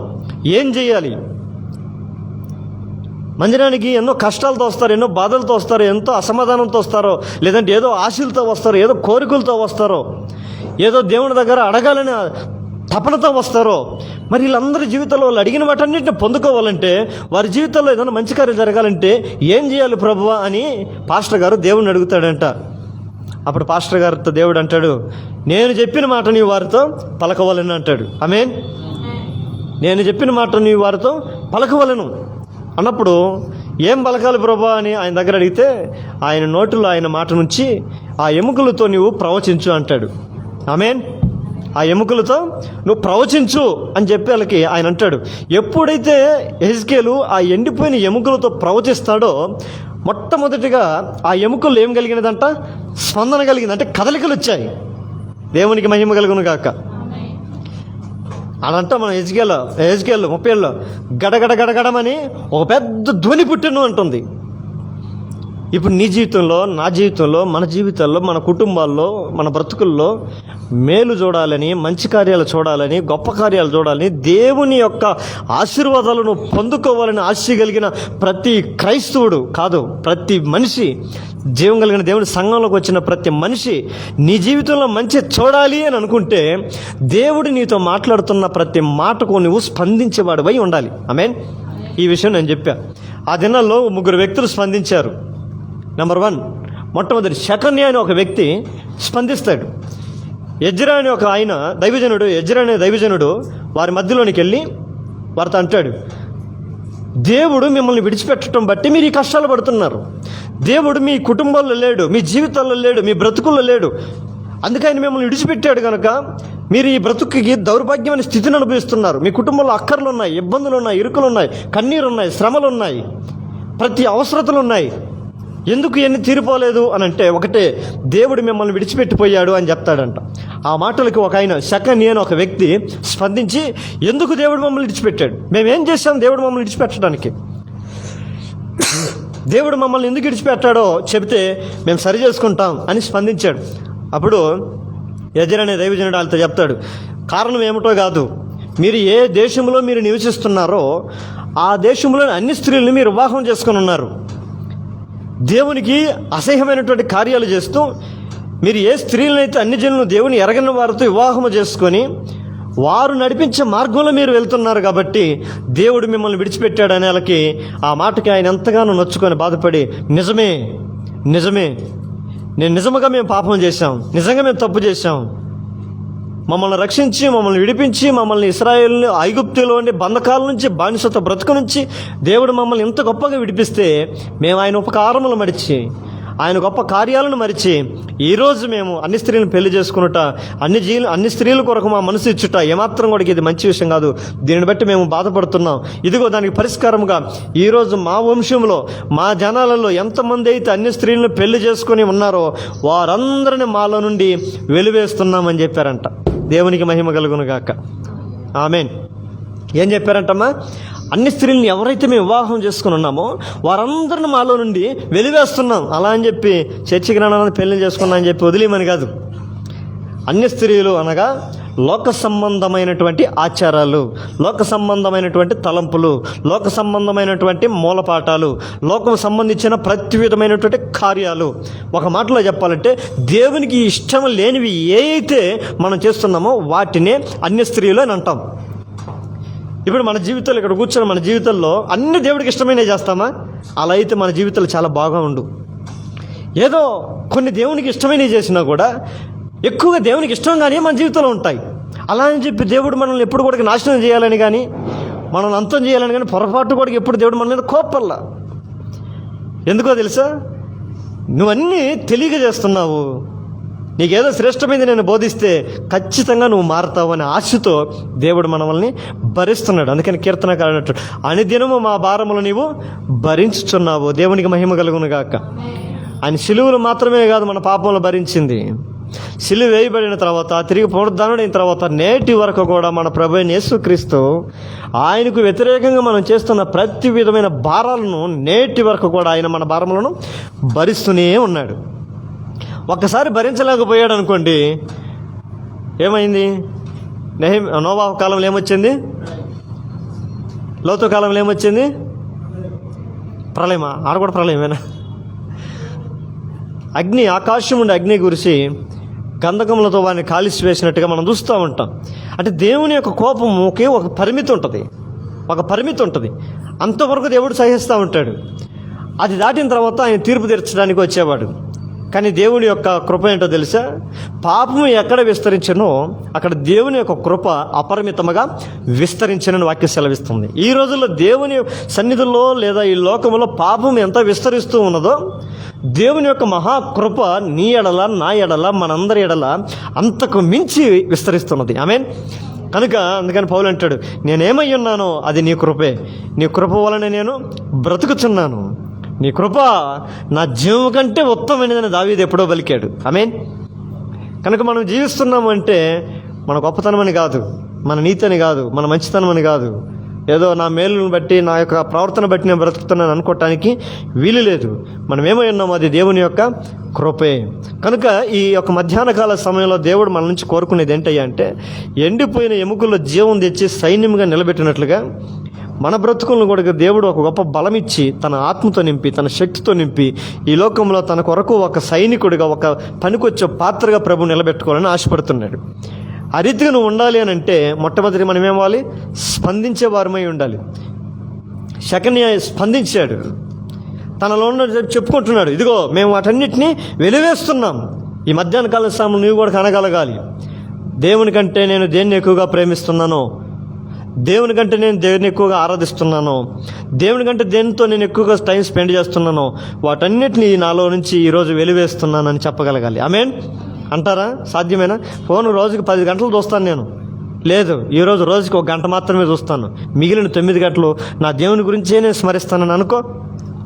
ఏం చేయాలి? మందిరానికి ఎన్నో కష్టాలతో వస్తారు, ఎన్నో బాధలతో వస్తారు, ఎంతో అసమాధానంతో వస్తారో, లేదంటే ఏదో ఆశలతో వస్తారో, ఏదో కోరికలతో వస్తారో, ఏదో దేవుని దగ్గర అడగాలని తపనతో వస్తారో, మరి వీళ్ళందరి జీవితంలో వాళ్ళు అడిగిన వాటన్నిటిని పొందుకోవాలంటే, వారి జీవితంలో ఏదైనా మంచి కార్యం జరగాలంటే ఏం చేయాలి ప్రభువా అని పాస్టర్ గారు దేవుడిని అడుగుతాడంట. అప్పుడు పాస్టర్ గారితో దేవుడు అంటాడు, నేను చెప్పిన మాట నీ వారితో పలకవలను అంటాడు. ఆమేన్. నేను చెప్పిన మాట నీ వారితో పలకవలను అన్నప్పుడు ఏం పలకాలి ప్రభువా అని ఆయన దగ్గర అడిగితే, ఆయన నోటిలో ఆయన మాట నుంచి ఆ ఎముకలతో నువ్వు ప్రవచించు అంటాడు. ఆమేన్. ఆ ఎముకలతో నువ్వు ప్రవచించు అని చెప్పి వాళ్ళకి ఆయన అంటాడు. ఎప్పుడైతే ఎజికేలు ఆ ఎండిపోయిన ఎముకలతో ప్రవచిస్తాడో, మొట్టమొదటిగా ఆ ఎముకలు ఏం కలిగినదంట? స్పందన కలిగింది, అంటే కదలికలు వచ్చాయి. దేవునికి మహిమ కలుగును గాక. అదంతా మనం ఎజికేల్ 30 గడగడ గడగడమని ఒక పెద్ద ధ్వని పుట్టెను అంటుంది. ఇప్పుడు నీ జీవితంలో, నా జీవితంలో, మన జీవితాల్లో, మన కుటుంబాల్లో, మన బ్రతుకుల్లో మేలు చూడాలని, మంచి కార్యాలు చూడాలని, గొప్ప కార్యాలు చూడాలని, దేవుని యొక్క ఆశీర్వాదాలను పొందుకోవాలని ఆశ కలిగిన ప్రతి క్రైస్తవుడు కాదు, ప్రతి మనిషి, జీవం కలిగిన దేవుని సంఘంలోకి వచ్చిన ప్రతి మనిషి నీ జీవితంలో మంచి చూడాలి అని అనుకుంటే, దేవుడు నీతో మాట్లాడుతున్న ప్రతి మాటకు నువ్వు స్పందించేవాడివై ఉండాలి. ఆమేన్. ఈ విషయం నేను చెప్పా. ఆ దినాల్లో 3 వ్యక్తులు స్పందించారు. నెంబర్ 1, మొట్టమొదటి షకన్యా అనే ఒక వ్యక్తి స్పందిస్తాడు. ఎజ్రా అనే ఒక ఆయన దైవజనుడు, ఎజ్రా అనే దైవజనుడు వారి మధ్యలోనికి వెళ్ళి వారితో అంటాడు, దేవుడు మిమ్మల్ని విడిచిపెట్టడం బట్టి మీరు ఈ కష్టాలు పడుతున్నారు. దేవుడు మీ కుటుంబాల్లో లేడు, మీ జీవితాల్లో లేడు, మీ బ్రతుకుల్లో లేడు. అందుకే ఆయన మిమ్మల్ని విడిచిపెట్టాడు కనుక మీరు ఈ బ్రతుకుకి దౌర్భాగ్యమైన స్థితిని అనుభవిస్తున్నారు. మీ కుటుంబంలో అక్కర్లు ఉన్నాయి, ఇబ్బందులు ఉన్నాయి, ఇరుకులు ఉన్నాయి, కన్నీరు ఉన్నాయి, శ్రమలు ఉన్నాయి, ప్రతి అవసరతలు ఉన్నాయి. ఎందుకు ఎన్ని తీరిపోలేదు అని అంటే, ఒకటే, దేవుడు మిమ్మల్ని విడిచిపెట్టిపోయాడు అని చెప్తాడంట. ఆ మాటలకి ఒక ఆయన షకన్యా అని ఒక వ్యక్తి స్పందించి, ఎందుకు దేవుడు మమ్మల్ని విడిచిపెట్టాడు? మేమేం చేశాం దేవుడు మమ్మల్ని విడిచిపెట్టడానికి? దేవుడు మమ్మల్ని ఎందుకు విడిచిపెట్టాడో చెబితే మేము సరి చేసుకుంటాం అని స్పందించాడు. అప్పుడు ఎజ్రా అనే దైవజనుడు వాళ్ళతో చెప్తాడు, కారణం ఏమిటో కాదు, మీరు ఏ దేశంలో మీరు నివసిస్తున్నారో ఆ దేశంలో అన్ని స్త్రీలను మీరు వివాహం చేసుకొని ఉన్నారు. దేవునికి అసహ్యమైనటువంటి కార్యాలు చేస్తూ మీరు ఏ స్త్రీలనైతే అన్ని జనులను దేవుని ఎరగని వారితో వివాహము చేసుకొని వారు నడిపించే మార్గంలో మీరు వెళ్తున్నారు కాబట్టి దేవుడు మిమ్మల్ని విడిచిపెట్టాడు అనే వాళ్ళకి ఆ మాటకి ఆయన ఎంతగానో నొచ్చుకొని బాధపడి, నిజమే నేను నిజముగా మేము పాపం చేశాం, నిజంగా మేము తప్పు చేశాం, మమ్మల్ని రక్షించి, మమ్మల్ని విడిపించి, మమ్మల్ని ఇశ్రాయేలుని ఐగుప్తులోని బంధకాల నుంచి, బానిసత బ్రతుకు నుంచి దేవుడు మమ్మల్ని ఇంత గొప్పగా విడిపిస్తే మేము ఆయన ఉపకారములు మరిచి, ఆయన గొప్ప కార్యాలను మరిచి ఈరోజు మేము అన్ని స్త్రీలను పెళ్లి చేసుకున్నట, అన్ని స్త్రీల కొరకు మా మనసు ఇచ్చుట ఏమాత్రం కూడా ఇది మంచి విషయం కాదు. దీనిని బట్టి మేము బాధపడుతున్నాం. ఇదిగో దానికి పరిష్కారముగా ఈరోజు మా వంశంలో, మా జనాలలో ఎంతమంది అయితే అన్ని స్త్రీలను పెళ్లి చేసుకొని ఉన్నారో వారందరిని మాలో నుండి వెలివేస్తున్నామని చెప్పారంట. దేవునికి మహిమ కలుగును గాక. ఆమేన్. ఏం చెప్పారంటమ్మా? అన్ని స్త్రీలను ఎవరైతే మేము వివాహం చేసుకుని ఉన్నామో వారందరిని మాలో నుండి వెలివేస్తున్నాం. అలా అని చెప్పి చర్చికి రానని పెళ్లి చేసుకున్నా అని చెప్పి వదిలేమని కాదు. అన్ని స్త్రీలు అనగా లోక సంబంధమైనటువంటి ఆచారాలు, లోక సంబంధమైనటువంటి తలంపులు, లోక సంబంధమైనటువంటి మూలపాఠాలు, లోకం సంబంధించిన ప్రతి విధమైనటువంటి కార్యాలు. ఒక మాటలో చెప్పాలంటే దేవునికి ఇష్టం లేనివి ఏ అయితే మనం చేస్తున్నామో వాటినే అన్య స్త్రీలు అని అంటాం. ఇప్పుడు మన జీవితంలో ఇక్కడ కూర్చొని మన జీవితంలో అన్ని దేవుడికి ఇష్టమైనవి చేస్తామా? అలా అయితే మన జీవితాలు చాలా బాగా ఉండు. ఏదో కొన్ని దేవునికి ఇష్టమైనవి చేసినా కూడా ఎక్కువగా దేవునికి ఇష్టంగానే మన జీవితంలో ఉంటాయి. అలా అని చెప్పి దేవుడు మనల్ని ఎప్పుడు కూడా నాశనం చేయాలని కానీ, మనల్ని అంతం చేయాలని కానీ పొరపాటు కూడా ఎప్పుడు దేవుడు మన మీద కోపల్లా. ఎందుకో తెలుసా? నువ్వన్నీ తెలియక చేస్తున్నావు. నీకేదో శ్రేష్టమైంది నేను బోధిస్తే ఖచ్చితంగా నువ్వు మారుతావు అనే ఆశతో దేవుడు మనల్ని భరిస్తున్నాడు. అందుకని కీర్తనకారుడు అన్నట్టు, అనుదినము మా భారములు నీవు భరించుచున్నావు. దేవునికి మహిమ కలుగును గాక. ఆయన సిలువలు మాత్రమే కాదు మన పాపములు భరించింది. సిలువ వేయబడిన తర్వాత, తిరిగి పునరుద్ధానుడైన తర్వాత, నేటి వరకు కూడా మన ప్రభు అయిన యేసుక్రీస్తు ఆయనకు వ్యతిరేకంగా మనం చేస్తున్న ప్రతి విధమైన భారాలను నేటి వరకు కూడా ఆయన మన భారములను భరిస్తూనే ఉన్నాడు. ఒక్కసారి భరించలేకపోయాడు అనుకోండి, ఏమైంది? నోవాహు కాలంలో ఏమొచ్చింది? లోతు కాలంలో ఏమొచ్చింది? ప్రళయమా? ఆడ కూడా ప్రళయమేనా? అగ్ని, ఆకాశం ఉండే అగ్ని కురిసి గంధకములతో వారిని కాలిసి వేసినట్టుగా మనం చూస్తూ ఉంటాం. అంటే దేవుని యొక్క కోపముకి ఒక పరిమితి ఉంటుంది. అంతవరకు దేవుడు సహిస్తూ ఉంటాడు. అది దాటిన తర్వాత ఆయన తీర్పు తీర్చడానికి వచ్చేవాడు. కానీ దేవుని యొక్క కృప ఏంటో తెలుసా? పాపము ఎక్కడ విస్తరించనో అక్కడ దేవుని యొక్క కృప అపరిమితముగా విస్తరించనని వాక్యం సెలవిస్తుంది. ఈ రోజుల్లో దేవుని సన్నిధిలో లేదా ఈ లోకంలో పాపం ఎంత విస్తరిస్తూ ఉన్నదో, దేవుని యొక్క మహాకృప నీ ఎడల, నా ఎడల, మనందరి ఎడల అంతకు మించి విస్తరిస్తున్నది. ఆమేన్. అందుకని పౌలు అంటాడు, నేనేమై ఉన్నానో అది నీ కృపే. నీ కృప వలన నేను బ్రతుకుచున్నాను. నీ కృప నా జీవం కంటే ఉత్తమమైనదని దావీదు ఎప్పుడో పలికాడు. ఆమేన్. కనుక మనం జీవిస్తున్నాము అంటే మన గొప్పతనమని కాదు, మన నీతి అని కాదు, మన మంచితనం అని కాదు, ఏదో నా మేలును బట్టి, నా యొక్క ప్రవర్తన బట్టి నేను బ్రతుకుతున్నాను అనుకోవటానికి వీలు లేదు. మనం ఏమై ఉన్నామో అది దేవుని యొక్క కృపే. కనుక ఈ యొక్క మధ్యాహ్న కాల సమయంలో దేవుడు మన నుంచి కోరుకునేది ఏంటయ్యా అంటే, ఎండిపోయిన ఎముకల్లో జీవం తెచ్చి సైన్యంగా నిలబెట్టినట్లుగా మన బ్రతుకులను కూడా దేవుడు ఒక గొప్ప బలం ఇచ్చి, తన ఆత్మతో నింపి, తన శక్తితో నింపి, ఈ లోకంలో తన కొరకు ఒక సైనికుడిగా, ఒక పనికొచ్చే పాత్రగా ప్రభు నిలబెట్టుకోవాలని ఆశపడుతున్నాడు. ఆ రీతిగా నువ్వు ఉండాలి అని అంటే మొట్టమొదటి మనం ఏమవ్వాలి? స్పందించే వారమై ఉండాలి. శకన్య స్పందించాడు. తనలో ఉన్న చెప్పుకుంటున్నాడు, ఇదిగో మేము వాటన్నిటినీ వెలివేస్తున్నాం. ఈ మధ్యాహ్న కాల సమయంలో నువ్వు కూడా కనగలగాలి. దేవుని కంటే నేను దేన్ని ఎక్కువగా ప్రేమిస్తున్నానో, దేవుని కంటే నేను దేవుని ఎక్కువగా ఆరాధిస్తున్నాను, దేవుని కంటే దేనితో నేను ఎక్కువగా టైం స్పెండ్ చేస్తున్నానో వాటన్నిటినీ నాలో నుంచి ఈరోజు వెలివేస్తున్నానని చెప్పగలగాలి. ఆమేన్ అంటారా? సాధ్యమేనా? ఫోన్ రోజుకి 10 గంటలు చూస్తాను నేను. లేదు, ఈరోజు రోజుకి 1 గంట మాత్రమే చూస్తాను. మిగిలిన 9 గంటలు నా దేవుని గురించే నేను స్మరిస్తానని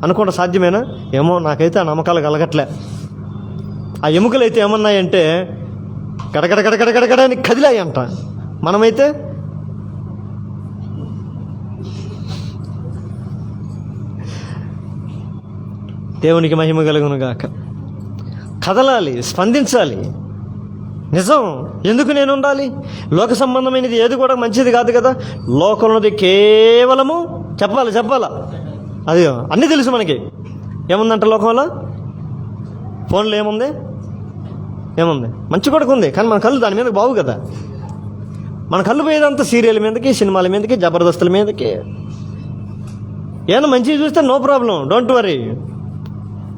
అనుకోండి. సాధ్యమేనా? ఏమో, నాకైతే ఆ నమ్మకాలు కలగట్లే. ఆ ఎముకలైతే ఏమన్నాయంటే గడగడగడగడగడ అని కదిలాయంట. మనమైతే దేవునికి మహిమ కలుగును గాక. కదలాలి, స్పందించాలి. నిజం. ఎందుకు నేను ఉండాలి? లోక సంబంధమైనది ఏది కూడా మంచిది కాదు కదా. లోకంలోది కేవలము చెప్పాలా అది అన్నీ తెలుసు మనకి. ఏముందంట లోకంలో? ఫోన్లో ఏముంది? మంచి కూడా ఉంది, కానీ మన కళ్ళు దాని మీదకి బాగు కదా. మన కళ్ళు పోయేదంతా సీరియల్ మీదకి, సినిమాల మీదకి, జబర్దస్తుల మీదకి. ఏమన్నా మంచిగా చూస్తే నో ప్రాబ్లం, డోంట్ వరీ.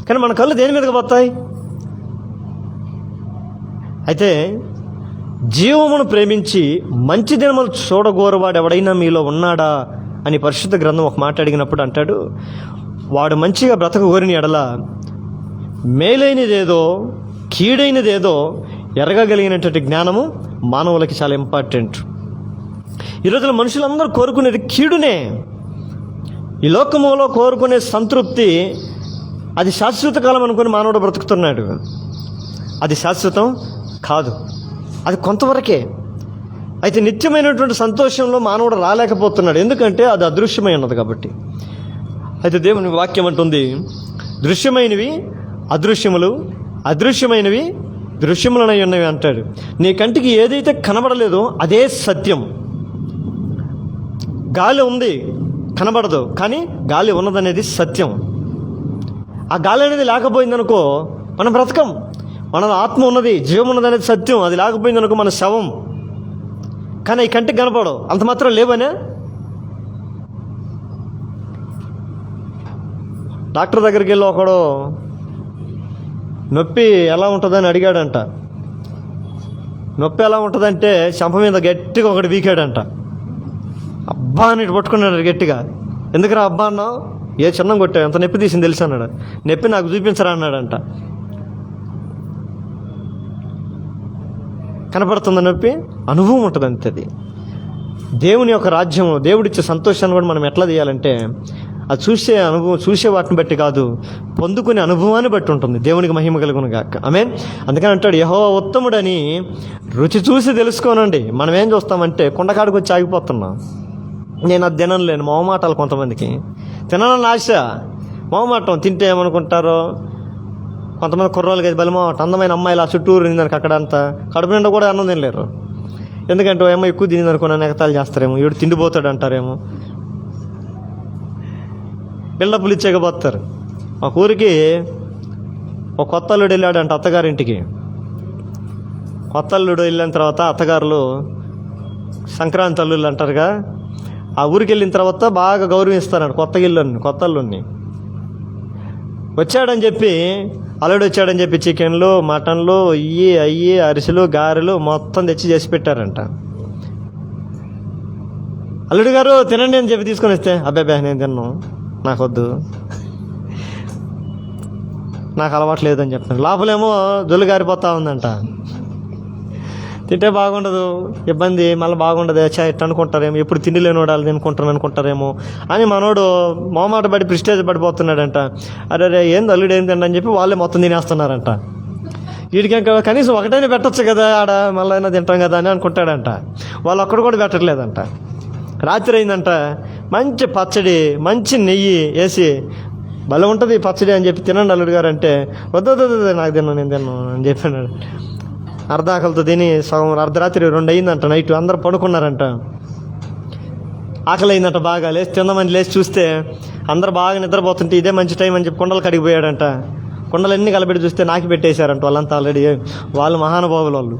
కానీ మన కళ్ళు దేని మీదకి పోతాయి? అయితే జీవమును ప్రేమించి మంచి దినములు చూడగోరువాడు ఎవడైనా మీలో ఉన్నాడా అని పరిశుద్ధ గ్రంథం ఒక మాట అడిగినప్పుడు అంటాడు, వాడు మంచిగా బ్రతకగోరిన ఎడల మేలైనదేదో కీడైనదేదో ఎరగగలిగినటువంటి జ్ఞానము మానవులకి చాలా ఇంపార్టెంట్. ఈ రోజున మనుషులందరూ కోరుకునేది కీడునే. ఈ లోకములో కోరుకునే సంతృప్తి అది శాశ్వత కాలం అనుకుని మానవుడు బ్రతుకుతున్నాడు. అది శాశ్వతం కాదు, అది కొంతవరకే. అయితే నిత్యమైనటువంటి సంతోషంలో మానవుడు రాలేకపోతున్నాడు, ఎందుకంటే అది అదృశ్యమై ఉన్నది కాబట్టి. అయితే దేవుని వాక్యం అంటుంది, దృశ్యమైనవి అదృశ్యములు, అదృశ్యమైనవి దృశ్యములనై ఉన్నవి అంటాడు. నీ కంటికి ఏదైతే కనబడలేదో అదే సత్యం. గాలి ఉంది, కనబడదు, కానీ గాలి ఉన్నదనేది సత్యం. ఆ గాలి అనేది లేకపోయిందనుకో మనం బ్రతకం. మన ఆత్మ ఉన్నది, జీవం ఉన్నది అనేది సత్యం. అది లేకపోయిందనుకో మన శవం. కానీ ఈ కంటికి కనపడవు, అంత మాత్రం లేవనే. డాక్టర్ దగ్గరికి వెళ్ళి ఒకడు నొప్పి ఎలా ఉంటుందని అడిగాడంట. నొప్పి ఎలా ఉంటుందంటే చెంప మీద గట్టిగా ఒకటి వీకాడంట. అబ్బా అని పట్టుకున్నాడు గట్టిగా. ఎందుకురా అబ్బా అన్నావు? ఏ చిన్నం కొట్టావు, ఎంత నొప్పి తీసింది తెలుసు అన్నాడు. నొప్పి నాకు చూపించరా అన్నాడంట. కనపడుతుంది నొప్పి, అనుభవం ఉంటుంది అంతే. అది దేవుని యొక్క రాజ్యం, దేవుడిచ్చే సంతోషాన్ని కూడా మనం ఎట్లా చేయాలంటే అది చూసే అనుభవం, చూసే వాటిని బట్టి కాదు, పొందుకునే అనుభవాన్ని బట్టి ఉంటుంది. దేవునికి మహిమ కలుగును గాక. ఆమేన్. అందుకని అంటాడు యెహోవా ఉత్తముడని రుచి చూసి తెలుసుకోనండి. మనం ఏం చూస్తామంటే కొండకాడికి వచ్చి ఆగిపోతున్నాం. నేను అది తినలేను, మొహమాటాలు కొంతమందికి. తినాలని ఆశ, మొహమాటం. తింటే ఏమనుకుంటారో, కొంతమంది కుర్రోళ్ళకి అది బలిమోమాట. అందమైన అమ్మాయిలు ఆ చుట్టూరు నిందానికి అక్కడంతా కడుపు నిండా కూడా అన్నం తినలేరు. ఎందుకంటే ఏమో ఎక్కువ తినిందనుకున్నా ఎగతాలు చేస్తారేమో, వీడు తిండిపోతాడు అంటారేమో, బిల్డప్లు ఇచ్చేకపోతారు. ఒక ఊరికి ఒక కొత్త అల్లుడు వెళ్ళాడంట అత్తగారింటికి. కొత్త అల్లుడు వెళ్ళిన తర్వాత అత్తగారులు సంక్రాంతి అల్లుళ్ళు అంటారుగా, ఆ ఊరికి వెళ్ళిన తర్వాత బాగా గౌరవిస్తారంట కొత్త అల్లుడిని. వచ్చాడని చెప్పి, అల్లుడు వచ్చాడని చెప్పి చికెన్లు, మటన్లు, అయ్యి అరిసెలు, గారెలు మొత్తం తెచ్చి చేసి పెట్టారంట. అల్లుడు గారు తినండి అని చెప్పి తీసుకొని వస్తే, అబ్బాయి నేను తిన్నాను, నాకొద్దు, నాకు అలవాటు లేదని చెప్తాను. లోపలేమో జొల్లు గారిపోతా ఉందంట. తింటే బాగుండదు, ఇబ్బంది, మళ్ళీ బాగుండదు, ఇట్లా అనుకుంటారేమో, ఎప్పుడు తిండి లేని వాడాలి తినుకుంటాను అనుకుంటారేమో అని మనోడు మొహమాట పడి ప్రిస్టేజ్ పడిపోతున్నాడంట. అరే ఏంది అల్లుడు ఏం తిండి అని చెప్పి వాళ్ళే మొత్తం తినేస్తున్నారంట. వీడికి కనీసం ఒకటైనా పెట్టచ్చు కదా, ఆడ మళ్ళీ అయినా తింటాం కదా అని అనుకుంటాడంట. వాళ్ళు ఒక్కడు కూడా పెట్టట్లేదంట. రాత్రి అయిందంట, మంచి పచ్చడి, మంచి నెయ్యి వేసి, భలే ఉంటుంది పచ్చడి అని చెప్పి తినండి అల్లుడు గారు అంటే, వద్దు నాకు నేను తిన్నాను అని చెప్పాడు. అర్ధాకలతో తిని సగం అర్ధరాత్రి 2 అయిందంట నైట్. అందరూ పడుకున్నారంట. ఆకలి అయిందంట బాగా. లేచి తిందామని లేచి చూస్తే అందరు బాగా నిద్రపోతుంటే ఇదే మంచి టైం అని చెప్పి కుండలు కడిగిపోయాడంట. కుండలన్నీ కలబెట్టి చూస్తే నాకి పెట్టేశారంట వాళ్ళంతా ఆల్రెడీ. వాళ్ళు మహానుభావులు వాళ్ళు.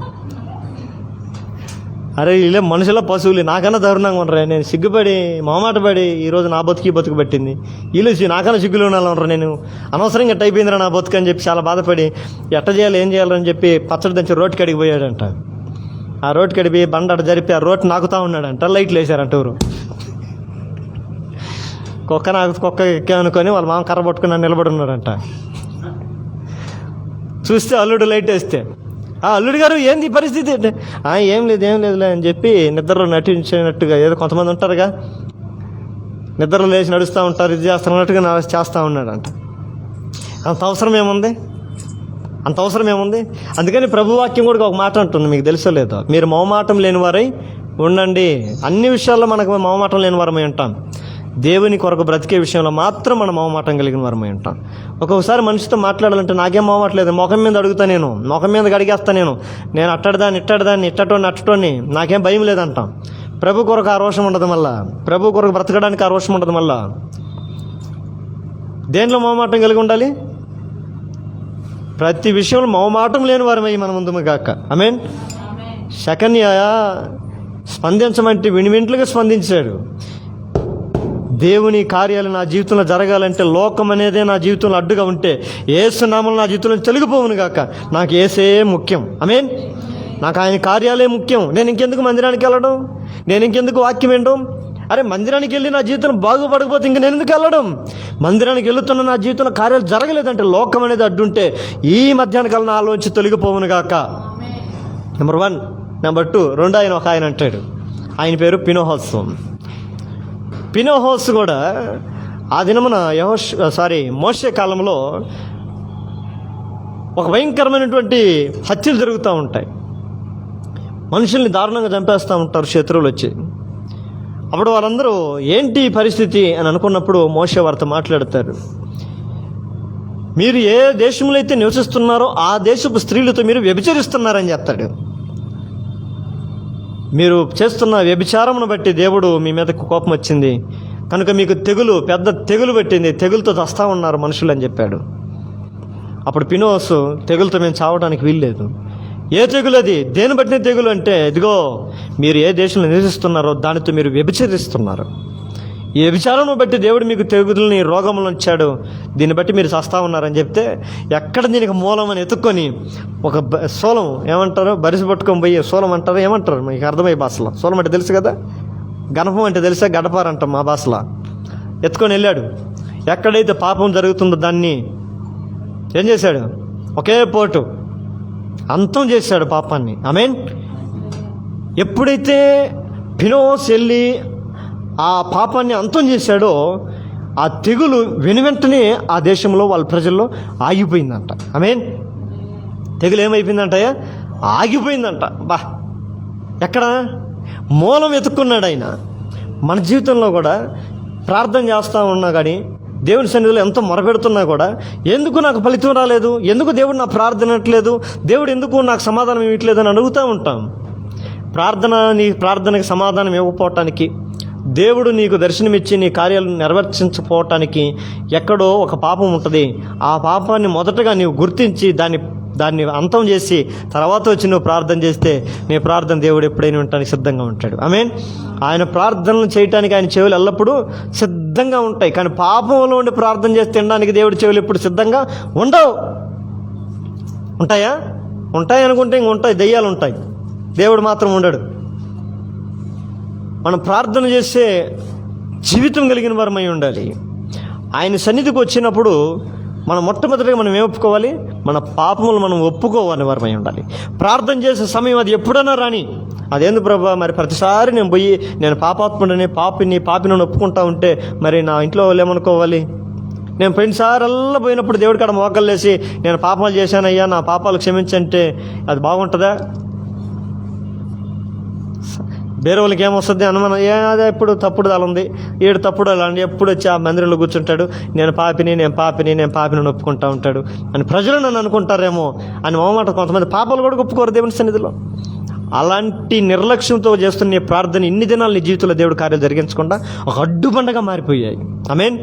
అరే వీళ్ళే మనుషుల పశువులు, నాకన్నా దారుణంగా ఉండరా. నేను సిగ్గుపడి మొహమాట పడి ఈరోజు నా బతుకు పట్టింది. వీళ్ళు నాకన్నా సిగ్గులు ఉండరా, నేను అనవసరంగా టైప్ అయిందిరా నా బతుకు అని చెప్పి చాలా బాధపడి ఎట్ట చేయాలి ఏం చేయాలని చెప్పి పచ్చడి దంచి రోడ్డు కడిగి పోయాడంట. ఆ రోడ్డు కడిగి బండ జరిపి ఆ రోడ్డు నాకుతా ఉన్నాడంట. లైట్లు వేసారంట ఎవరు. కుక్క ఎక్కే అనుకొని వాళ్ళ మామ కర్ర పట్టుకుని నిలబడి ఉన్నాడంట. చూస్తే అల్లుడు లైట్ వేస్తే, అల్లుడు గారు ఏంది పరిస్థితి అంటే, ఏం లేదులే అని చెప్పి నిద్రలో నటించినట్టుగా, ఏదో కొంతమంది ఉంటారుగా నిద్రలో లేచి నడుస్తూ ఉంటారు, ఇది చేస్తున్నట్టుగా చేస్తూ ఉన్నాడంట. అంత అవసరం ఏముంది? అందుకని ప్రభువాక్యం కూడా ఒక మాట అంటుంది, మీకు తెలుసో లేదో, మీరు మొహమాటం లేని వారై ఉండండి. అన్ని విషయాల్లో మనకు మొహమాటం లేని వారమై ఉంటాం. దేవుని కొరకు బ్రతికే విషయంలో మాత్రం మనం మొహమాటం కలిగిన వారమై ఉంటాం. ఒక్కొక్కసారి మనిషితో మాట్లాడాలంటే నాకేం మొహమాటలేదు, ముఖం మీద అడుగుతా, ముఖం మీద అడిగేస్తా, నేను ఇట్టడిదాన్ని అట్టటోని నాకేం భయం లేదంటాం. ప్రభు కొరకు ఆ రోషం ఉండదు. మళ్ళా ప్రభు కొరకు బ్రతకడానికి ఆ రోషం ఉండదు. మళ్ళా దేంట్లో మొహమాటం కలిగి ఉండాలి? ప్రతి విషయంలో మొహమాటం లేని వారమై మన ముందు గాక. ఆమేన్. శకన్య స్పందించమంటే వెంట్లుగా స్పందించాడు. దేవుని కార్యాలు నా జీవితంలో జరగాలంటే, లోకం అనేదే నా జీవితంలో అడ్డుగా ఉంటే, యేసు నామములో నా జీవితంలో తొలగిపోవును గాక. నాకు యేసే ముఖ్యం. ఆమేన్. నాకు ఆయన కార్యాలే ముఖ్యం. నేను ఇంకెందుకు మందిరానికి వెళ్ళడం, నేను ఇంకెందుకు వాక్యం వినడం? అరే మందిరానికి వెళ్ళి నా జీవితం బాగుపడకపోతే ఇంక నేను ఎందుకు వెళ్ళడం? మందిరానికి వెళుతున్న నా జీవితంలో కార్యాలు జరగలేదంటే, లోకం అనేది అడ్డుంటే ఈ మధ్యాహ్న కాలం ఆలోచించి తొలగిపోవును గాక. నెంబర్ 1. నెంబర్ 2, ఆయన ఒక ఆయన అంటాడు, ఆయన పేరు పినోహోస్ కూడా ఆ దినమున మోషే కాలంలో ఒక భయంకరమైనటువంటి హత్యలు జరుగుతూ ఉంటాయి. మనుషుల్ని దారుణంగా చంపేస్తూ ఉంటారు శత్రువులు వచ్చి. అప్పుడు వాళ్ళందరూ ఏంటి పరిస్థితి అని అనుకున్నప్పుడు మోషే వారితో మాట్లాడతారు. మీరు ఏ దేశంలో అయితే నివసిస్తున్నారో ఆ దేశపు స్త్రీలతో మీరు వ్యభిచరిస్తున్నారని చెప్తాడు. మీరు చేస్తున్న వ్యభిచారమును బట్టి దేవుడు మీ మీదకు కోపం వచ్చింది కనుక మీకు పెద్ద తెగులు పెట్టింది, తెగులతో చస్తా ఉన్నారు మనుషులు అని చెప్పాడు. అప్పుడు పినోస్, తెగులతో మేము చావడానికి వీల్లేదు. ఏ తెగులు అది? దేని బట్టిన తెగులు అంటే, ఇదిగో మీరు ఏ దేశంలో నివసిస్తున్నారో దానితో మీరు వ్యభిచరిస్తున్నారు. ఈ వ్యభిచారం బట్టి దేవుడు మీకు తెగుల్ని, రోగములను ఇచ్చాడు, దీన్ని బట్టి మీరు చస్తా ఉన్నారని చెప్తే, ఎక్కడ దీనికి మూలం అని ఎత్తుక్కొని ఒక సోలం ఏమంటారు, బరిసి పట్టుకొని పోయి సోలం అంటారు, ఏమంటారు మీకు అర్థమయ్యే భాషలో. సోలం అంటే తెలుసు కదా, గణపం అంటే తెలుసా, గడపారంటాం మా భాషలో. ఎత్తుకొని వెళ్ళాడు. ఎక్కడైతే పాపం జరుగుతుందో దాన్ని ఏం చేశాడు? ఒకే పోటు అంతం చేశాడు పాపాన్ని. ఆమేన్. ఎప్పుడైతే ఫినోస్ వెళ్ళి ఆ పాపాన్ని అంతం చేశాడో ఆ తెగులు వెనువెంటనే ఆ దేశంలో వాళ్ళ ప్రజల్లో ఆగిపోయిందంట. ఆమేన్. తెగులు ఏమైపోయిందంటయ్యా? ఆగిపోయిందంట. ఎక్కడ? మూలం వెతుక్కున్నాడు ఆయన. మన జీవితంలో కూడా ప్రార్థన చేస్తూ ఉన్నా కానీ, దేవుని సన్నిధిలో ఎంతో మొరపెడుతున్నా కూడా ఎందుకు నాకు ఫలితం రాలేదు, ఎందుకు దేవుడు నా ప్రార్థన వినట్లేదు, దేవుడు ఎందుకు నాకు సమాధానం ఇవ్వట్లేదు అని అడుగుతూ ఉంటాం. నీ ప్రార్థనకి సమాధానం ఇవ్వకపోవటానికి, దేవుడు నీకు దర్శనమిచ్చి నీ కార్యాలను నెరవేర్చకపోవటానికి ఎక్కడో ఒక పాపం ఉంటుంది. ఆ పాపాన్ని మొదటగా నీవు గుర్తించి దాన్ని అంతం చేసి తర్వాత వచ్చి నువ్వు ప్రార్థన చేస్తే నీ ప్రార్థన దేవుడు ఎప్పుడైనా ఉండటానికి సిద్ధంగా ఉంటాడు. ఆమేన్. ఆయన ప్రార్థనలు చేయటానికి ఆయన చెవులు ఎల్లప్పుడూ సిద్ధంగా ఉంటాయి. కానీ పాపంలో ఉండి ప్రార్థన చేసి తినడానికి దేవుడి చెవులు ఎప్పుడు సిద్ధంగా ఉండవు. ఉంటాయా? ఉంటాయి అనుకుంటే ఇంక ఉంటాయి, దెయ్యాలు ఉంటాయి. దేవుడు మాత్రం ఉండడు. మనం ప్రార్థన చేసే జీవితం కలిగిన వారమై ఉండాలి. ఆయన సన్నిధికి వచ్చినప్పుడు మనం మొట్టమొదటిగా మనం ఏమొప్పుకోవాలి? మన పాపములు మనం ఒప్పుకోవాలి వారమై ఉండాలి. ప్రార్థన చేసే సమయం అది ఎప్పుడైనా రాని, అదేందు ప్రభా మరి ప్రతిసారి నేను పోయి నేను పాపాత్ముడిని పాపిని ఒప్పుకుంటా ఉంటే మరి నా ఇంట్లో వాళ్ళు ఏమనుకోవాలి? నేను పోయినసారల్లా పోయినప్పుడు దేవుడి కాడ మోకలు వేసి నేను పాపాలు చేశానయ్యా నా పాపాలు క్షమించంటే అది బాగుంటుందా? వేరే వాళ్ళకి ఏమొస్తుంది అనుమానం, అదే ఎప్పుడు తప్పుడు అలా ఉంది, ఏడు తప్పుడు అలా అండి, ఎప్పుడు వచ్చి ఆ మందిరంలో కూర్చుంటాడు, నేను పాపిని ఒప్పుకుంటా ఉంటాడు అని ప్రజలు నన్ను అనుకుంటారేమో అని మొహమాట కొంతమంది పాపాలు కూడా ఒప్పుకోరు దేవుని సన్నిధిలో. అలాంటి నిర్లక్ష్యంతో చేస్తున్న ప్రార్థన ఇన్ని దినాలు నీ జీవితంలో దేవుడు కార్యాలు జరిగించకుండా ఒక అడ్డుబండగా మారిపోయాయి. ఆమేన్.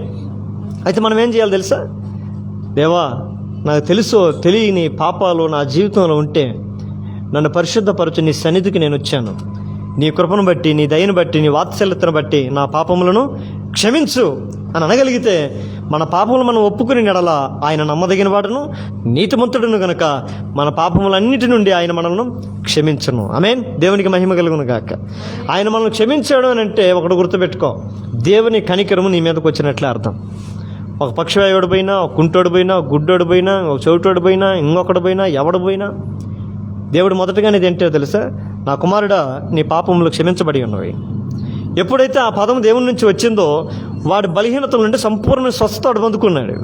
అయితే మనం ఏం చేయాలి తెలుసా? దేవా, నాకు తెలియని పాపాలు నా జీవితంలో ఉంటే నన్ను పరిశుద్ధపరచు, నీ సన్నిధికి నేను వచ్చాను, నీ కృపను బట్టి, నీ దయను బట్టి, నీ వాత్సల్యతను బట్టి నా పాపములను క్షమించు అని అనగలిగితే మన పాపములు మనం ఒప్పుకుని నెడల ఆయన నమ్మదగిన వాడును నీతిమంతుడును గనుక మన పాపములన్నిటి నుండి ఆయన మనల్ని క్షమించును. ఆమేన్. దేవునికి మహిమ కలుగును గాక. ఆయన మనల్ని క్షమించాడు అని అంటే ఒకటి గుర్తుపెట్టుకో, దేవుని కనికరము నీ మీదకి వచ్చినట్లే అర్థం. ఒక పక్షివాయుడు పోయినా, ఒక కుంటోడు పోయినా, ఒక గుడ్డోడు పోయినా, ఒక చెవిటోడు పోయినా, ఇంకొకడు పోయినా, ఎవడు పోయినా దేవుడు మొదటగానే ఏంటో తెలుసా? నా కుమారుడా, నీ పాపములు క్షమించబడి ఉన్నవి. ఎప్పుడైతే ఆ పదం దేవుని నుంచి వచ్చిందో వాడి బలహీనతల నుండి సంపూర్ణ స్వస్థత పొందుకున్నాడు.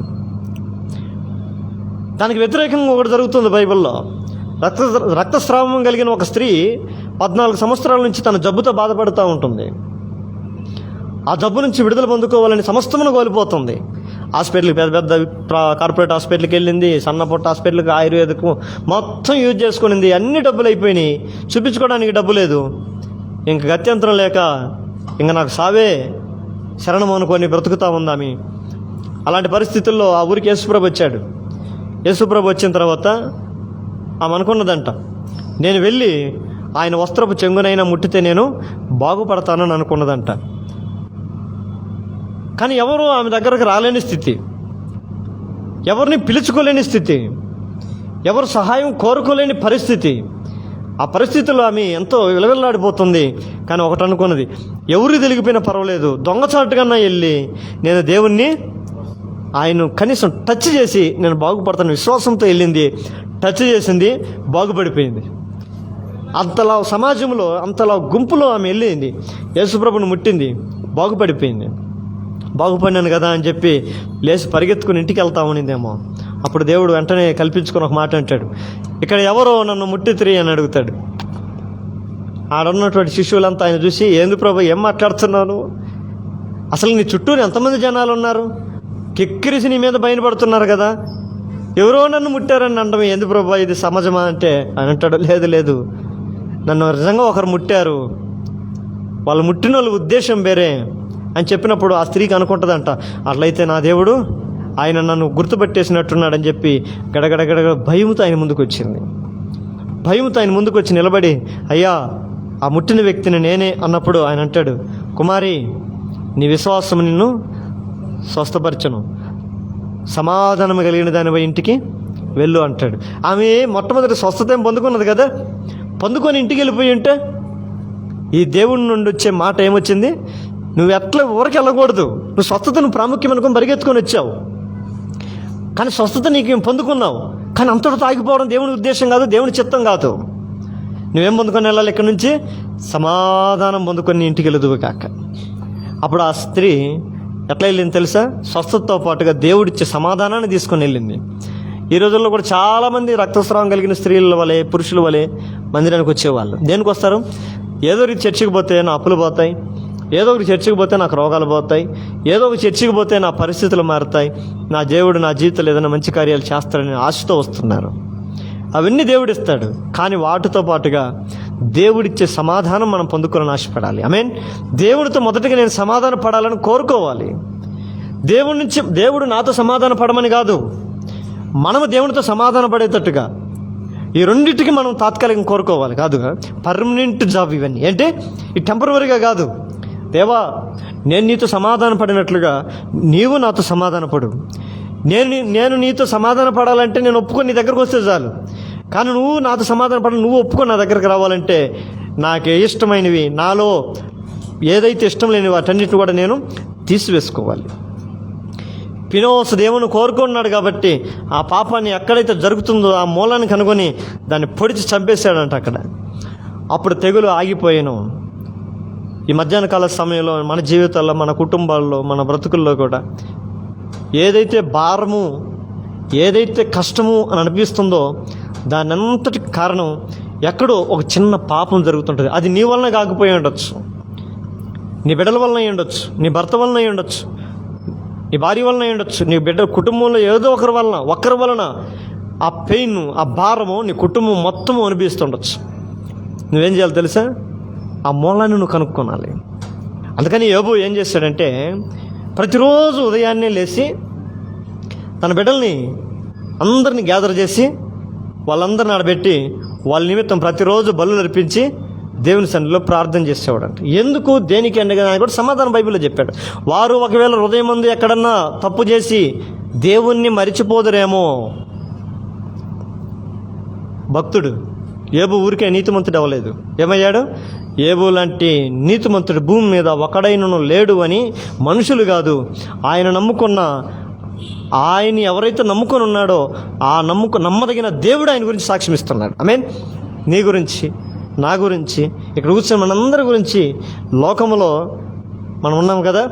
దానికి వ్యతిరేకంగా ఒకటి జరుగుతుంది బైబిల్లో. రక్తస్రావం కలిగిన ఒక స్త్రీ 14 సంవత్సరాల నుంచి తన జబ్బుతో బాధపడుతూ ఉంటుంది. ఆ జబ్బు నుంచి విడుదల పొందుకోవాలని సమస్తమును కోల్పోతుంది. హాస్పిటల్కి పెద్ద కార్పొరేట్ హాస్పిటల్కి వెళ్ళింది, సన్నపొట్ట హాస్పిటల్కి, ఆయుర్వేదకు మొత్తం యూజ్ చేసుకునింది. అన్ని డబ్బులు అయిపోయినాయి, చూపించుకోవడానికి డబ్బు లేదు. ఇంక గత్యంతరం లేక ఇంక నాకు సావే శరణం అనుకొని బ్రతుకుతా ఉందామి. అలాంటి పరిస్థితుల్లో ఆ ఊరికి యేసుప్రభు వచ్చాడు. యేసుప్రభు వచ్చిన తర్వాత ఆమె అనుకున్నదంట, నేను వెళ్ళి ఆయన వస్త్రపు చెంగునైనా ముట్టితే నేను బాగుపడతానని అనుకున్నదంట. కానీ ఎవరు ఆమె దగ్గరకు రాలేని స్థితి, ఎవరిని పిలుచుకోలేని స్థితి, ఎవరు సహాయం కోరుకోలేని పరిస్థితి. ఆ పరిస్థితుల్లో ఆమె ఎంతో విలవిల్లాడిపోతుంది. కానీ ఒకటి అనుకున్నది, ఎవరు తెలిగిపోయినా పర్వాలేదు, దొంగచాటుకన్నా వెళ్ళి నేను దేవుణ్ణి ఆయన కనీసం టచ్ చేసి నేను బాగుపడతాను విశ్వాసంతో వెళ్ళింది. టచ్ చేసింది, బాగుపడిపోయింది. అంతలా సమాజంలో అంతలా గుంపులో ఆమె వెళ్ళింది, యేసుప్రభుని ముట్టింది, బాగుపడిపోయింది. బాగుపడినాను కదా అని చెప్పి లేచి పరిగెత్తుకుని ఇంటికి వెళ్తా ఉన్నిందేమో. అప్పుడు దేవుడు వెంటనే కల్పించుకొని ఒక మాట అంటాడు, ఇక్కడ ఎవరో నన్ను ముట్టితిరి అని అడుగుతాడు. ఆడున్నటువంటి శిష్యులంతా ఆయన చూసి, ఏంది ప్రభు ఏం మాట్లాడుతున్నాను, అసలు నీ చుట్టూరు ఎంతమంది జనాలు ఉన్నారు, కిక్కిరిసి నీ మీద బయలుపడుతున్నారు కదా, ఎవరో నన్ను ముట్టారని అనడం ఏంది ప్రభు, ఇది సమాజమా అంటే అని అంటాడు, లేదు నన్ను నిజంగా ఒకరు ముట్టారు, వాళ్ళు ముట్టిన వాళ్ళ ఉద్దేశం వేరే అని చెప్పినప్పుడు ఆ స్త్రీకి అనుకుంటుందంట, అట్లయితే నా దేవుడు ఆయన నన్ను గుర్తుపెట్టేసినట్టున్నాడని చెప్పి గడగడ భయముతో ఆయన ముందుకు వచ్చింది. భయముతో ఆయన ముందుకు వచ్చి నిలబడి, అయ్యా ఆ ముట్టిన వ్యక్తిని నేనే అన్నప్పుడు ఆయన అంటాడు, కుమారి నీ విశ్వాసం నిన్ను స్వస్థపరచను, సమాధానం కలిగిన దానిపై ఇంటికి వెళ్ళు అంటాడు. ఆమె మొట్టమొదటి స్వస్థత ఏం పొందుకున్నది కదా, పొందుకొని ఇంటికి వెళ్ళిపోయి ఉంటే ఈ దేవుడి నుండి వచ్చే మాట ఏమొచ్చింది, నువ్వు ఎట్లా ఊరికి వెళ్ళకూడదు. నువ్వు స్వస్థతను ప్రాముఖ్యం అనుకుని పరిగెత్తుకొని వచ్చావు, కానీ స్వస్థత నీకు పొందుకున్నావు. కానీ అంతటితో ఆగిపోవడం దేవుని ఉద్దేశం కాదు, దేవుని చిత్తం కాదు. నువ్వేం పొందుకొని వెళ్ళాలి? ఇక్కడి నుంచి సమాధానం పొందుకొని ఇంటికి వెళుదువు కాక. అప్పుడు ఆ స్త్రీ ఎట్లా వెళ్ళింది తెలుసా? స్వస్థతతో పాటుగా దేవుడిచ్చే సమాధానాన్ని తీసుకొని వెళ్ళింది. ఈ రోజుల్లో కూడా చాలామంది రక్తస్రావం కలిగిన స్త్రీల వలె, పురుషుల వలె మందిరానికి వచ్చేవాళ్ళు. దేనికి వస్తారు? ఏదో ఒకటి చర్చికి పోతే నా అప్పులు పోతాయి, ఏదో ఒకటి చర్చికి పోతే నాకు రోగాలు పోతాయి, ఏదో ఒక చర్చికి పోతే నా పరిస్థితులు మారుతాయి, నా దేవుడు నా జీవితంలో ఏదైనా మంచి కార్యాలు చేస్తాడని ఆశతో వస్తున్నారు. అవన్నీ దేవుడు ఇస్తాడు, కానీ వాటితో పాటుగా దేవుడిచ్చే సమాధానం మనం పొందుకోవాలని ఆశపడాలి. ఆమేన్. దేవుడితో మొదటిగా నేను సమాధాన పడాలని కోరుకోవాలి. దేవుడి నుంచి దేవుడు నాతో సమాధాన పడమని కాదు, మనము దేవునితో సమాధాన పడేటట్టుగా ఈ రెండింటికి మనం తాత్కాలికంగా కోరుకోవాలి. కాదుగా పర్మనెంట్ జాబ్ ఇవన్నీ. అంటే ఈ టెంపరవరీగా కాదు. దేవా, నేను నీతో సమాధాన పడినట్లుగా నీవు నాతో సమాధాన పడు. నేను నీతో సమాధాన పడాలంటే నేను ఒప్పుకొని నీ దగ్గరకు వస్తే చాలు. కానీ నువ్వు నాతో సమాధాన పడాలి, నువ్వు ఒప్పుకొని నా దగ్గరకు రావాలంటే నాకే ఇష్టమైనవి, నాలో ఏదైతే ఇష్టం లేని వాటన్నిటిని కూడా నేను తీసివేసుకోవాలి. ఫినోస్ దేవుని కోరుకున్నాడు కాబట్టి ఆ పాపాన్ని ఎక్కడైతే జరుగుతుందో ఆ మూలాన్ని కనుగొని దాన్ని పొడిచి చంపేశాడంట అక్కడ. అప్పుడు తెగులు ఆగిపోయాను. ఈ మధ్యాహ్న కాల సమయంలో మన జీవితాల్లో, మన కుటుంబాల్లో, మన బ్రతుకుల్లో కూడా ఏదైతే భారము, ఏదైతే కష్టము అని అనిపిస్తుందో దాని అంతటి కారణం ఎక్కడో ఒక చిన్న పాపం జరుగుతుంటుంది. అది నీ వలన కాకపోయి ఉండొచ్చు, నీ బిడ్డల వలన అయి ఉండొచ్చు, నీ భర్త వలన అయి ఉండొచ్చు, నీ భార్య వలన అయి ఉండొచ్చు, నీ బిడ్డ కుటుంబంలో ఏదో ఒకరి వలన ఆ పెయిన్, ఆ భారము నీ కుటుంబం మొత్తము అనిపిస్తుండొచ్చు. నువ్వేం చేయాలి తెలుసా? ఆ మూలాన్ని నువ్వు కనుక్కోనాలి. అందుకని యోబు ఏం చేశాడంటే ప్రతిరోజు ఉదయాన్నే లేచి తన బిడ్డల్ని అందరినీ గ్యాదర్ చేసి వాళ్ళందరిని ఆడబెట్టి వాళ్ళ నిమిత్తం ప్రతిరోజు బలులు అర్పించి దేవుని సన్నిధిలో ప్రార్థన చేసేవాడంట. ఎందుకు, దేనికి అంటే అని కూడా సమాధానం బైబిల్లో చెప్పాడు. వారు ఒకవేళ హృదయం ముందు ఎక్కడన్నా తప్పు చేసి దేవుణ్ణి మరిచిపోదురేమో. భక్తుడు యోబు ఊరికే నీతిమంతుడు అవ్వలేదు. ఏమయ్యాడు? యోబు లాంటి నీతిమంతుడు భూమి మీద ఒకడైనను లేడు అని మనుషులు కాదు, ఆయన ఎవరైతే నమ్ముకొని ఉన్నాడో ఆ నమ్మదగిన దేవుడు ఆయన గురించి సాక్ష్యం ఇస్తున్నాడు. ఆమేన్. నీ గురించి, నా గురించి, ఇక్కడ కూర్చొని మనందరి గురించి, లోకంలో మనం ఉన్నాం కదా,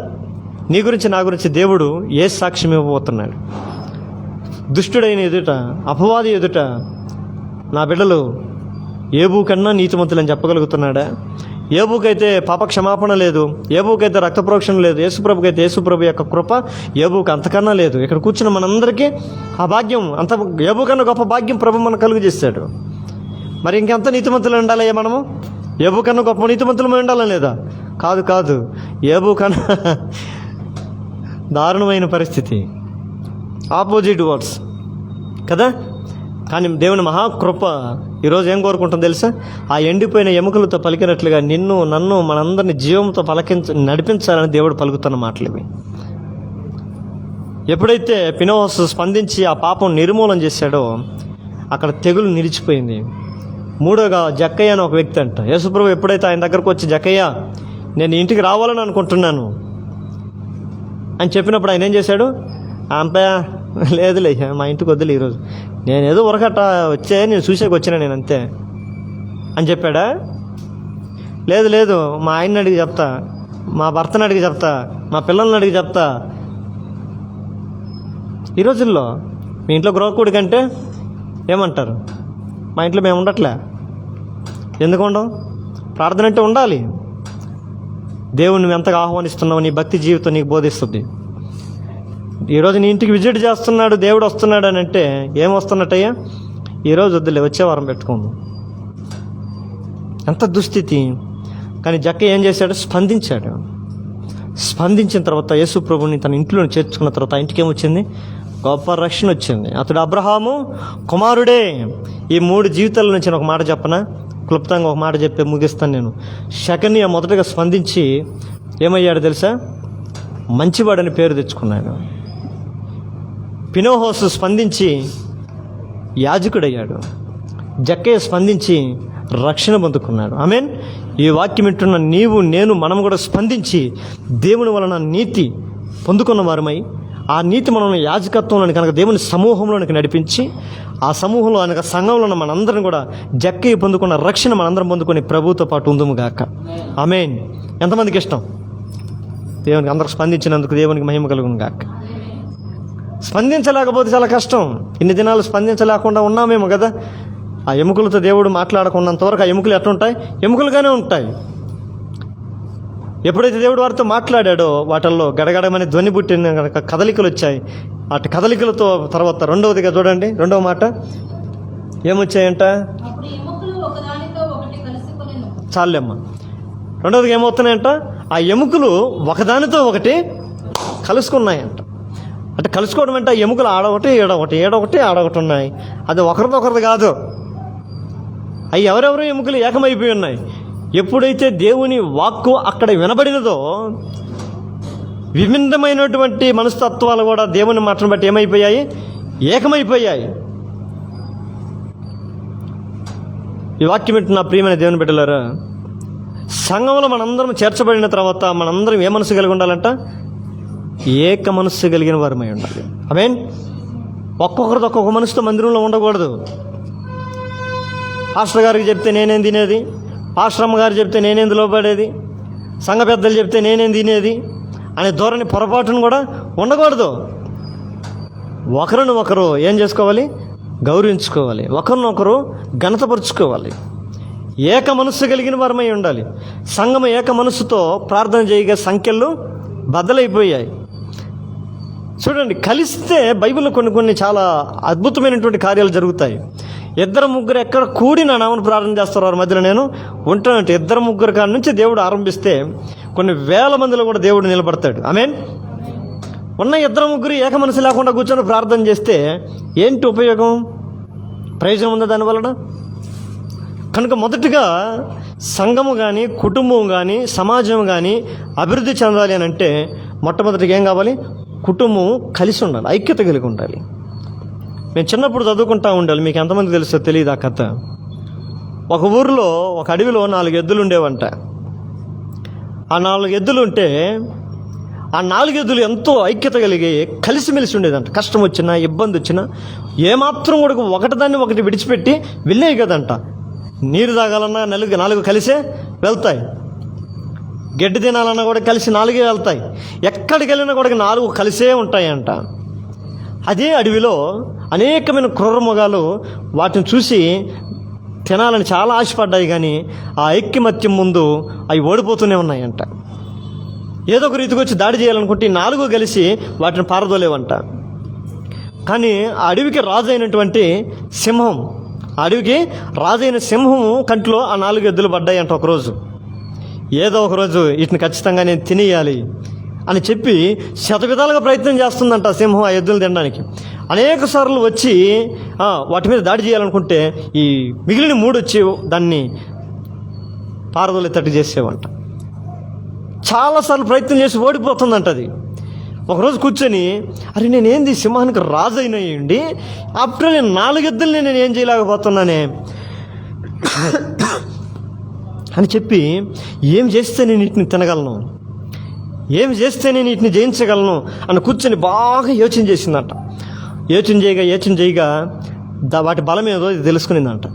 నీ గురించి, నా గురించి దేవుడు ఏ సాక్ష్యం ఇవ్వబోతున్నాడు? దుష్టుడైన ఎదుట, అపవాది ఎదుట నా బిడ్డలు యోబు కన్నా నీతిమంతులని చెప్పగలుగుతున్నాడా? యోబుకైతే పాప క్షమాపణ లేదు, యోబుకైతే రక్త ప్రోక్షణ లేదు, యేసుప్రభుకైతే యేసుప్రభు యొక్క కృప యోబుకు అంతకన్నా లేదు. ఇక్కడ కూర్చున్న మనందరికీ ఆ భాగ్యం, అంత యోబు కన్నా గొప్ప భాగ్యం ప్రభు మనకు కలుగు చేశాడు. మరి ఇంకెంత నీతిమంతులు ఉండాలయ్యా మనము? యోబు కన్నా గొప్ప నీతిమంతులు ఉండాలని లేదా? కాదు, యోబు కన్నా దారుణమైన పరిస్థితి, ఆపోజిట్ వర్డ్స్ కదా. కానీ దేవుని మహాకృప ఈరోజు ఏం కోరుకుంటుంది తెలుసా? ఆ ఎండిపోయిన ఎముకలతో పలికినట్లుగా నిన్ను, నన్ను, మనందరినీ జీవంతో నడిపించాలని దేవుడు పలుకుతున్న మాటలు ఇవి. ఎప్పుడైతే ఫినోస్ స్పందించి ఆ పాపం నిర్మూలన చేశాడో అక్కడ తెగులు నిలిచిపోయింది. మూడోగా జక్కయ్య అని ఒక వ్యక్తి అంట. యేసుప్రభు ఎప్పుడైతే ఆయన దగ్గరకు వచ్చి, జక్కయ్య నేను ఇంటికి రావాలని అనుకుంటున్నాను అని చెప్పినప్పుడు ఆయన ఏం చేశాడు? అంపా లేదులే, మా ఇంటికి వద్దులే, ఈరోజు నేను ఏదో ఉరకట్ట వచ్చే, నేను చూసేకి వచ్చినా, నేను అంతే అని చెప్పాడా? లేదు, మా ఆయన్ని అడిగి చెప్తా, మా భర్తను అడిగి చెప్తా, మా పిల్లల్ని అడిగి చెప్తా. ఈ రోజుల్లో మీ ఇంట్లో గృహకూడి కంటే ఏమంటారు? మా ఇంట్లో మేము ఉండట్లే. ఎందుకు ఉండం? ప్రార్థన అంటే ఉండాలి. దేవుణ్ణి నువ్వు ఎంతగా ఆహ్వానిస్తున్నావు, నీ భక్తి జీవితం నీకు బోధిస్తుంది. ఈరోజు నీ ఇంటికి విజిట్ చేస్తున్నాడు దేవుడు, వస్తున్నాడు అని అంటే ఏం వస్తున్నట్టయ్యా? ఈరోజు వద్దులే, వచ్చే వారం పెట్టుకుందాం. ఎంత దుస్థితి. కానీ జక్కయ్య ఏం చేశాడు? స్పందించాడు. స్పందించిన తర్వాత యేసు ప్రభుని తన ఇంట్లో చేర్చుకున్న తర్వాత ఆ ఇంటికి ఏమొచ్చింది? గొప్ప రక్షణ వచ్చింది. అతడు అబ్రహాము కుమారుడే. ఈ 3 జీవితాల నుంచి నేను ఒక మాట చెప్పనా? క్లుప్తంగా ఒక మాట చెప్పి ముగిస్తాను నేను. శకన్య మొదటగా స్పందించి ఏమయ్యాడు తెలుసా? మంచివాడని పేరు తెచ్చుకున్నాడు. ఫినోహోసు స్పందించి యాజకుడయ్యాడు. జక్కయ్య స్పందించి రక్షణ పొందుకున్నాడు. ఆమేన్. ఈ వాక్యం వింటున్న నీవు నేను మనం కూడా స్పందించి దేవుని వలన నీతి పొందుకున్న వారమై ఆ నీతి మనల్ని యాజకత్వంలోని కనుక దేవుని సమూహంలోనికి నడిపించి ఆ సమూహంలో అనగా సంఘంలో మనందరం కూడా జక్కయి పొందుకున్న రక్షణ మనందరం పొందుకొని ప్రభువుతో పాటు ఉందుముగాక. ఆమేన్. ఎంతమందికి ఇష్టం? దేవునికి అందరూ స్పందించినందుకు దేవునికి మహిమ కలుగును గాక. స్పందించలేకపోతే చాలా కష్టం. ఇన్ని దినాలు స్పందించలేకుండా ఉన్నామేమో కదా. ఆ ఎముకలతో దేవుడు మాట్లాడకున్నంతవరకు ఆ ఎముకలు ఎట్లుంటాయి? ఎముకలుగానే ఉంటాయి. ఎప్పుడైతే దేవుడు వారితో మాట్లాడాడో వాటిల్లో గడగడమని ధ్వని పుట్టిన కదలికలు వచ్చాయి. అటు కదలికలతో తర్వాత రెండవదిగా చూడండి, రెండవ మాట ఏమొచ్చాయంట? చాలేమ్మ. రెండవదిగా ఏమవుతున్నాయంట? ఆ ఎముకలు ఒకదానితో ఒకటి కలుసుకున్నాయంట. అంటే కలుసుకోవడం అంటే ఆ ఎముకలు ఆడొకటి ఆడొకటి ఉన్నాయి. అది ఒకరితో ఒకరిది కాదు. అవి ఎవరెవరో ఎముకలు ఏకమైపోయి ఉన్నాయి. ఎప్పుడైతే దేవుని వాక్కు అక్కడ వినబడినదో విభిన్నమైనటువంటి మనస్తత్వాలు కూడా దేవుని మాటను బట్టి ఏమైపోయాయి? ఏకమైపోయాయి. ఈ వాక్యం వింటున్న ప్రియమైన దేవుని బిడ్డలారా, సంఘంలో మనందరం చేర్చబడిన తర్వాత మనందరం ఏ మనసు కలిగి ఉండాలంట? ఏక మనస్సు కలిగిన వారమై ఉండాలి. ఆమేన్. ఒక్కొక్కరితో ఒక్కొక్క మనసుతో మందిరంలో ఉండకూడదు. పాస్టర్ గారికి చెప్తే నేనేం తినేది, పాస్టర్ అమ్మగారు చెప్తే నేనేం లోబడేది, సంఘ పెద్దలు చెప్తే నేనేం తినేది అనే ధోరణి పొరపాటును కూడా ఉండకూడదు. ఒకరిని ఒకరు ఏం చేసుకోవాలి? గౌరవించుకోవాలి. ఒకరినొకరు ఘనతపరుచుకోవాలి. ఏక మనస్సు కలిగిన వారమై ఉండాలి. సంఘం ఏక మనస్సుతో ప్రార్థన చేయగా సంఖ్యలు బద్దలైపోయాయి. చూడండి, కలిస్తే బైబిల్లో కొన్ని చాలా అద్భుతమైనటువంటి కార్యాలు జరుగుతాయి. ఇద్దరు ముగ్గురు ఎక్కడ కూడి నా నామను ప్రార్థన చేస్తారు వారి మధ్యలో నేను ఉంటానంటే ఇద్దరు ముగ్గురు కాడి నుంచి దేవుడు ఆరంభిస్తే కొన్ని వేల మందిలో కూడా దేవుడు నిలబడతాడు. ఆమేన్. ఉన్న ఇద్దరు ముగ్గురు ఏక మనసు లేకుండా కూర్చొని ప్రార్థన చేస్తే ఏంటి ఉపయోగం? ప్రయోజనం ఉందా దానివలన? కనుక మొదటిగా సంఘము కానీ కుటుంబం కానీ సమాజం కానీ అభివృద్ధి చెందాలి అని అంటే మొట్టమొదటిగా ఏం కావాలి? కుటుంబం కలిసి ఉండాలి, ఐక్యత కలిగి ఉండాలి. మేము చిన్నప్పుడు చదువుకుంటూ ఉండాలి. మీకు ఎంతమంది తెలుసో తెలియదు ఆ కథ. ఒక ఊరిలో ఒక అడవిలో 4 ఎద్దులు ఉండేవంట. ఆ 4 ఎద్దులు ఉంటే ఆ 4 ఎద్దులు ఎంతో ఐక్యత కలిగి కలిసిమెలిసి ఉండేదంట. కష్టం వచ్చినా ఇబ్బంది వచ్చినా ఏమాత్రం కూడా ఒకటిదాన్ని ఒకటి విడిచిపెట్టి వెళ్ళేవి కదంట. నీరు తాగాలన్నా 4 కలిసే వెళ్తాయి. గడ్డి తినాలన్నా కూడా కలిసి 4 వెళ్తాయి. ఎక్కడికి వెళ్ళినా కూడా 4 కలిసే ఉంటాయంట. అదే అడవిలో అనేకమైన క్రూరమృగాలు వాటిని చూసి తినాలని చాలా ఆశపడ్డాయి. కానీ ఆ ఐక్యమత్యం ముందు అవి ఓడిపోతూనే ఉన్నాయంట. ఏదో ఒక రీతికి వచ్చి దాడి చేయాలనుకుంటే 4 కలిసి వాటిని పారదోలేవంట. కానీ ఆ అడవికి రాజు అయినటువంటి సింహం, ఆ అడవికి రాజైన సింహం కంట్లో ఆ 4 ఎద్దులు పడ్డాయంట. ఒకరోజు ఏదో ఒకరోజు వీటిని ఖచ్చితంగా నేను తినేయాలి అని చెప్పి శతవిధాలుగా ప్రయత్నం చేస్తుందంట సింహం ఆ ఎద్దులు తినడానికి. అనేక సార్లు వచ్చి వాటి మీద దాడి చేయాలనుకుంటే ఈ మిగిలిన 3 వచ్చి దాన్ని పారదోలేటట్టు చేసేవంట. చాలాసార్లు ప్రయత్నం చేసి ఓడిపోతుందంట అది. ఒకరోజు కూర్చొని అరే నేనేంది సింహానికి రాజు అయినాయండి, అప్పుడు నేను 4 ఎద్దుల్ని నేను ఏం చేయలేకపోతున్నానే అని చెప్పి ఏం చేస్తే నేను వీటిని తినగలను, ఏం చేస్తే నేను వీటిని జయించగలను అని కూర్చొని బాగా యోచన చేసిందంట. యోచన చేయగా వాటి బలం ఏదో తెలుసుకునేదంట.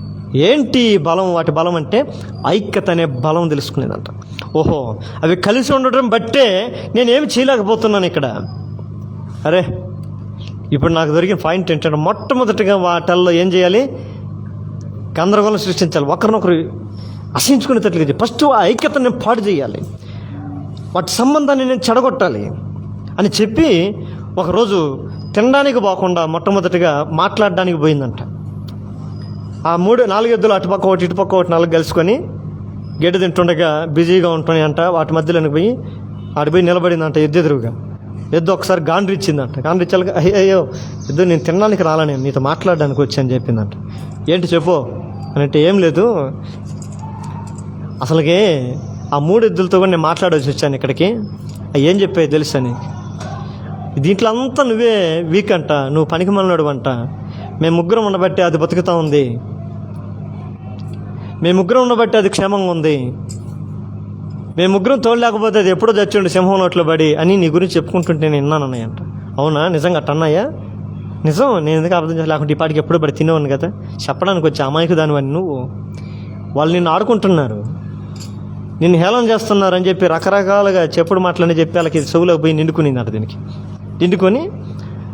ఏంటి బలం? వాటి బలం అంటే ఐక్యత అనే బలం తెలుసుకునేదంట. ఓహో, అవి కలిసి ఉండటం బట్టే నేనేమి చేయలేకపోతున్నాను ఇక్కడ. అరే ఇప్పుడు నాకు దొరికిన పాయింట్ ఏంటంటే మొట్టమొదటిగా వాటిల్లో ఏం చేయాలి? గందరగోళం సృష్టించాలి, ఒకరినొకరు అసహించుకునేటట్లుగా. ఫస్ట్ ఆ ఐక్యతను నేను పాడు చేయాలి, వాటి సంబంధాన్ని నేను చెడగొట్టాలి అని చెప్పి ఒకరోజు తినడానికి పోకుండా మొట్టమొదటిగా మాట్లాడడానికి పోయిందంట. ఆ 4 ఎద్దులు అటుపక్క ఒకటి ఇటుపక్క ఒకటి 4 కలుసుకొని గడ్డి తింటుండగా బిజీగా ఉంటున్నాయంట. వాటి మధ్యలోకి పోయి ఆడిపోయి నిలబడిందంట ఎద్దురుగా. ఎద్దు ఒకసారి గాండ్రిచ్చిందంట. గాండ్రిచ్చాలి, అయ్యో ఎద్దు నేను తినడానికి రాలా, నేను నీతో మాట్లాడడానికి వచ్చాను చెప్పిందంట. ఏంటి చెప్పు అని అంటే ఏం లేదు, అసలుకే ఆ 3 ఎద్దులతో కూడా నేను మాట్లాడవలసి వచ్చాను ఇక్కడికి. ఏం చెప్పాయి తెలుసా నీకు? దీంట్లో అంతా నువ్వే వీక్ అంట, నువ్వు పనికి మనడు అంట. మేము 3 ఉండబట్టి అది బతుకుతూ ఉంది. మేము ముగ్గురం ఉండబట్టి అది క్షేమంగా ఉంది. మేము ముగ్గురం తోడు లేకపోతే అది ఎప్పుడో చచ్చిండు సింహం నోట్లో పడి అని నీ గురించి చెప్పుకుంటుంటే నేను విన్నాను అన్నయ్య అంట. అవునా, నిజంగా అట్ట అన్నయ్యా? నిజం, నేను ఎందుకు అర్థం చేసి లేకుంటే ఈ పాటికి ఎప్పుడో పడి తినేవాను కదా. చెప్పడానికి వచ్చి అమాయకు దానివని నువ్వు. వాళ్ళు నిన్ను ఆడుకుంటున్నారు, నిన్ను హేళన చేస్తున్నారు అని చెప్పి రకరకాలుగా చెప్పుడు మాటలని చెప్పి వాళ్ళకి చెవులోకి పోయి నిండుకునిందంట. దీనికి నిండుకొని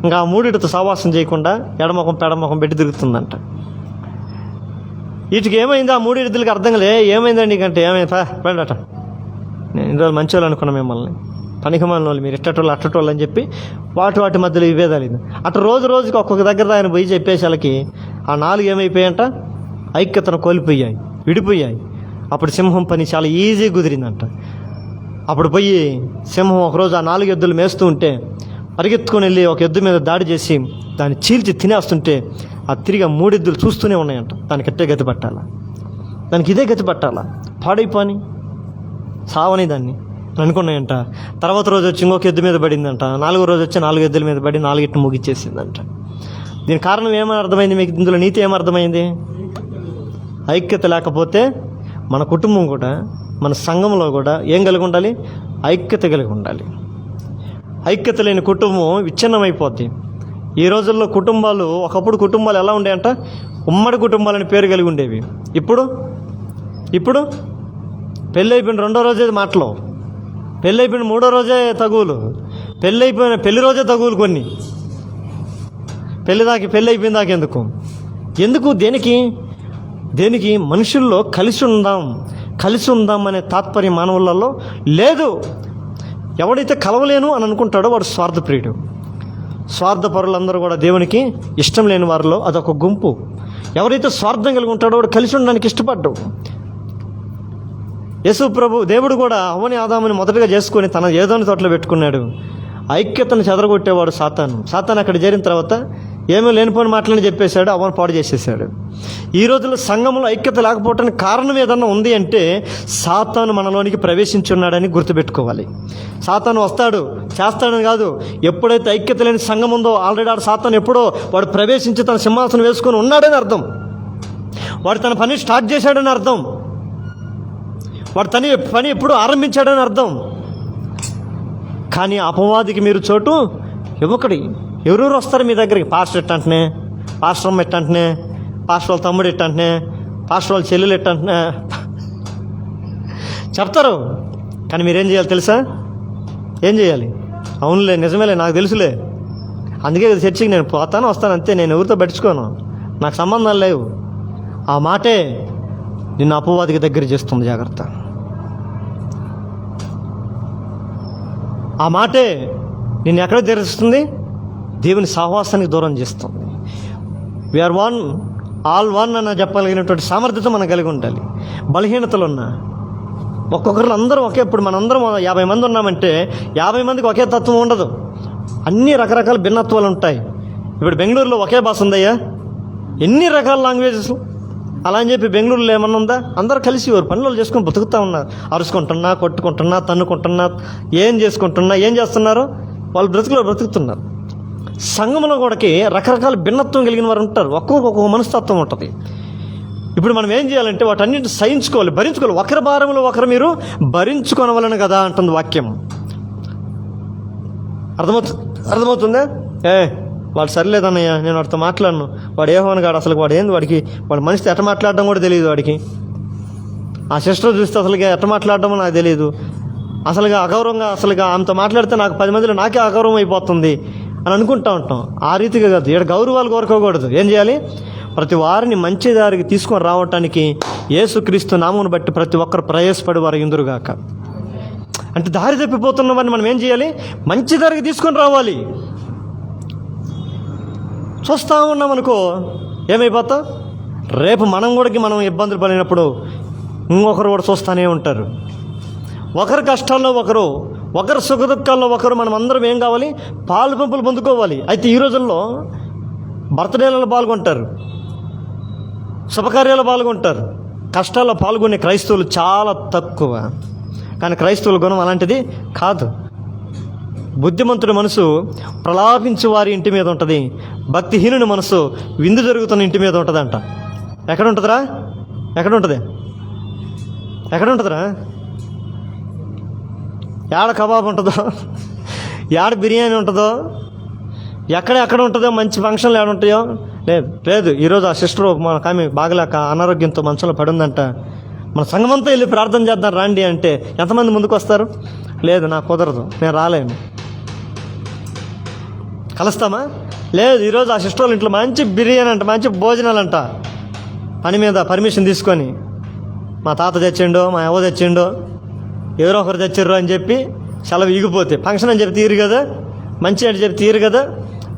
ఇంకా ఆ మూడిటితో సావాసం చేయకుండా ఎడముఖం పెడముఖం పెట్టి తిరుగుతుందంట. వీటికి ఏమైంది? ఆ మూడిటికి అర్థం కాలే. ఏమైందండి నీకంటే ఏమైంది పడట. నేను ఇన్ని రోజులు మంచి వాళ్ళు అనుకున్నా, మిమ్మల్ని పనికిమాలిన వాళ్ళు, మీరు ఇట్టటోళ్ళు అట్టటోళ్ళు అని చెప్పి వాటి మధ్యలో విభేదాలు. అటు రోజుకి ఒక్కొక్క దగ్గర ఆయన పోయి చెప్పేసి వాళ్ళకి ఆ 4 ఏమైపోయాయంట? ఐక్యతను కోల్పోయాయి, విడిపోయాయి. అప్పుడు సింహం పని చాలా ఈజీగా కుదిరిందంట. అప్పుడు పోయి సింహం ఒకరోజు ఆ 4 ఎద్దులు మేస్తూ ఉంటే పరిగెత్తుకొని వెళ్ళి ఒక ఎద్దు మీద దాడి చేసి దాన్ని చీల్చి తినేస్తుంటే ఆ తిరిగి 3 ఎద్దులు చూస్తూనే ఉన్నాయంట. దానికి ఎట్టే గతి పట్టాలా, దానికి ఇదే గతి పట్టాలా, పాడైపోని సావని దాన్ని అనుకున్నాయంట. తర్వాత రోజు వచ్చి ఇంకొక ఎద్దు మీద పడిందంట. 4వ రోజు వచ్చి 4 ఎద్దుల మీద పడి 4 ముగిచ్చేసిందంట. దీని కారణం ఏమని అర్థమైంది మీకు? ఇందులో నీతి ఏమర్థమైంది? ఐక్యత లేకపోతే మన కుటుంబం కూడా, మన సంఘంలో కూడా ఏం కలిగి ఉండాలి? ఐక్యత కలిగి ఉండాలి. ఐక్యత లేని కుటుంబం విచ్ఛిన్నమైపోద్ది. ఈ రోజుల్లో కుటుంబాలు, ఒకప్పుడు కుటుంబాలు ఎలా ఉండేయంట? ఉమ్మడి కుటుంబాలని పేరు కలిగి ఉండేవి. ఇప్పుడు పెళ్ళి అయిపోయిన 2వ రోజే మాటలు, పెళ్ళి అయిపోయిన 3వ రోజే తగువులు, పెళ్లి రోజే తగువులు. కొన్ని పెళ్ళి అయిపోయిన దాకా ఎందుకు దేనికి మనుషుల్లో కలిసి ఉందాం అనే తాత్పర్యం మానవులలో లేదు. ఎవడైతే కలవలేను అని అనుకుంటాడో వాడు స్వార్థప్రియుడు. స్వార్థపరులందరూ కూడా దేవునికి ఇష్టం లేని వారిలో అదొక గుంపు. ఎవరైతే స్వార్థం కలిగి ఉంటాడో వాడు కలిసి ఉండడానికి ఇష్టపడ్డాడు. యేసు ప్రభు దేవుడు కూడా అవ్వని ఆదాముని మొదటగా చేసుకొని తన ఏదోని తోటలో పెట్టుకున్నాడు. ఐక్యతను చెదరగొట్టేవాడు సాతాను అక్కడ చేరిన తర్వాత ఏమీ లేనిపోని మాటలని చెప్పేశాడు, అవ్వను పాడు చేసేసాడు. ఈ రోజుల్లో సంఘంలో ఐక్యత లేకపోవటానికి కారణం ఏదన్నా ఉంది అంటే సాతాను మనలోనికి ప్రవేశించున్నాడని గుర్తుపెట్టుకోవాలి. సాతాను వస్తాడు, చేస్తాడని కాదు. ఎప్పుడైతే ఐక్యత లేని సంఘం ఉందో ఆల్రెడీ సాతాను ఎప్పుడో వాడు ప్రవేశించి తన సింహాసనం వేసుకొని ఉన్నాడని అర్థం. వాడు తన పని స్టార్ట్ చేశాడని అర్థం. వాడు తన పని ఎప్పుడు ఆరంభించాడని అర్థం. కానీ అపవాదికి మీరు చోటు ఇవ్వకడి. ఎవరెవరు వస్తారు మీ దగ్గరికి? పాస్టర్ ఎట్టంటనే, పాస్టర్ అమ్మ ఎట్టంటనే, పాస్టర్ వాళ్ళ తమ్ముడు ఎట్టంటనే, పాస్టర్ వాళ్ళ చెల్లెలు ఎట్టంటనే చెప్తారు. కానీ మీరేం చేయాలి తెలుసా? ఏం చేయాలి? అవునులే, నిజమేలే, నాకు తెలుసులే, అందుకే చర్చికి నేను పోతాను వస్తాను అంతే, నేను ఎవరితో పట్టించుకోను, నాకు సంబంధాలు లేవు. ఆ మాటే నిన్ను అపవాదికి దగ్గర చేస్తుంది. జాగ్రత్త. ఆ మాటే నిన్ను ఎక్కడ తెరుస్తుంది? దేవుని సహవాసానికి దూరం చేస్తుంది. వీఆర్ ఆల్ వన్ అని చెప్పగలిగినటువంటి సామర్థ్యత మనం కలిగి ఉండాలి. బలహీనతలు ఉన్నా ఒక్కొక్కరు అందరూ ఇప్పుడు మనందరం 50 మంది ఉన్నామంటే 50 మందికి ఒకే తత్వం ఉండదు. అన్ని రకరకాల భిన్నత్వాలు ఉంటాయి. ఇప్పుడు బెంగళూరులో ఒకే భాష ఉందయ్యా, ఎన్ని రకాల లాంగ్వేజెస్. అలా అని చెప్పి బెంగళూరులో ఏమన్నా ఉందా? అందరూ కలిసి ఎవరు పనులు చేసుకొని బతుకుతూ ఉన్నారు. అరుచుకుంటున్నా, కొట్టుకుంటున్నా, తన్నుకుంటున్నా, ఏం చేస్తున్నారు? వాళ్ళు బ్రతుకుతున్నారు. సంఘంలో కూడా రకరకాల భిన్నత్వం కలిగిన వారు ఉంటారు. ఒక్కొక్క మనస్తత్వం ఉంటుంది. ఇప్పుడు మనం ఏం చేయాలంటే వాటన్నింటిని సహించుకోవాలి, భరించుకోవాలి. ఒకరి భారంలో ఒకరు మీరు భరించుకోనవలను కదా అంటుంది వాక్యం. అర్థమవుతుందా? వాడు సరిలేదన్నయ్య, నేను వాడితో మాట్లాడను, వాడు ఏమోని కాడు, అసలు వాడు ఏంది, వాడు మనిషితో ఎట్ట మాట్లాడడం కూడా తెలియదు వాడికి. ఆ సిస్టర్ చూస్తే అసలుగా ఎట్ట మాట్లాడడం నాకు తెలియదు, అసలుగా అగౌరవంగా, అసలుగా ఆమెతో మాట్లాడితే నాకు 10 మందిలో నాకే అగౌరవం అయిపోతుంది అని అనుకుంటూ ఉంటాం. ఆ రీతిగా కాదు, ఇక్కడ గౌరవాలు కోరుకోకూడదు. ఏం చేయాలి? ప్రతి వారిని మంచి దారికి తీసుకొని రావటానికి యేసుక్రీస్తు నామమును బట్టి ప్రతి ఒక్కరు ప్రయాసపడి వారు ఇందురుగాక. అంటే దారి తప్పిపోతున్న వారిని మనం ఏం చేయాలి? మంచి దారికి తీసుకొని రావాలి. చూస్తూ ఉన్నామనుకో ఏమైపోతాం? రేపు మనం ఇబ్బందులు పడినప్పుడు ఇంకొకరు కూడా చూస్తూనే ఉంటారు. ఒకరి కష్టాల్లో ఒకరు సుఖ దుఃఖాల్లో ఒకరు, మనం అందరం ఏం కావాలి? పాలు పంపులు పొందుకోవాలి. అయితే ఈ రోజుల్లో బర్త్డేలలో పాల్గొంటారు, శుభకార్యాలు పాల్గొంటారు, కష్టాల్లో పాల్గొనే క్రైస్తవులు చాలా తక్కువ. కానీ క్రైస్తవుల గుణం అలాంటిది కాదు. బుద్ధిమంతుడి మనసు ప్రలాపించు వారి ఇంటి మీద ఉంటుంది, భక్తిహీనుని మనసు విందు జరుగుతున్న ఇంటి మీద ఉంటుందంట. ఎక్కడ ఉంటుంది? ఎక్కడ ఉంటుందిరా? ఏడ కబాబ్ ఉంటుందో, ఏడ బిర్యానీ ఉంటుందో, ఎక్కడ ఉంటుందో, మంచి ఫంక్షన్లు ఏడ ఉంటాయో? లేదు. ఈరోజు ఆ సిస్టర్ మనకు ఆమె బాగలేక అనారోగ్యంతో మంచంలో పడిందంట. మన సంఘమంతా వెళ్ళి ప్రార్థన చేద్దాం రండి అంటే ఎంతమంది ముందుకు వస్తారు? లేదు, నాకు కుదరదు, నేను రాలేను. కలుస్తామా? లేదు. ఈరోజు ఆ సిస్టర్ వాళ్ళ ఇంట్లో మంచి బిర్యానీ అంట, మంచి భోజనాలంట. పని మీద పర్మిషన్ తీసుకొని మా తాత తెచ్చిండో, మా అవ్వ తెచ్చిండో, ఎవరో ఒకరు తెచ్చిర్రు అని చెప్పి సెలవు ఈగిపోతే, ఫంక్షన్ అని చెప్పి తీరు కదా, మంచి అని చెప్పి తీరు కదా,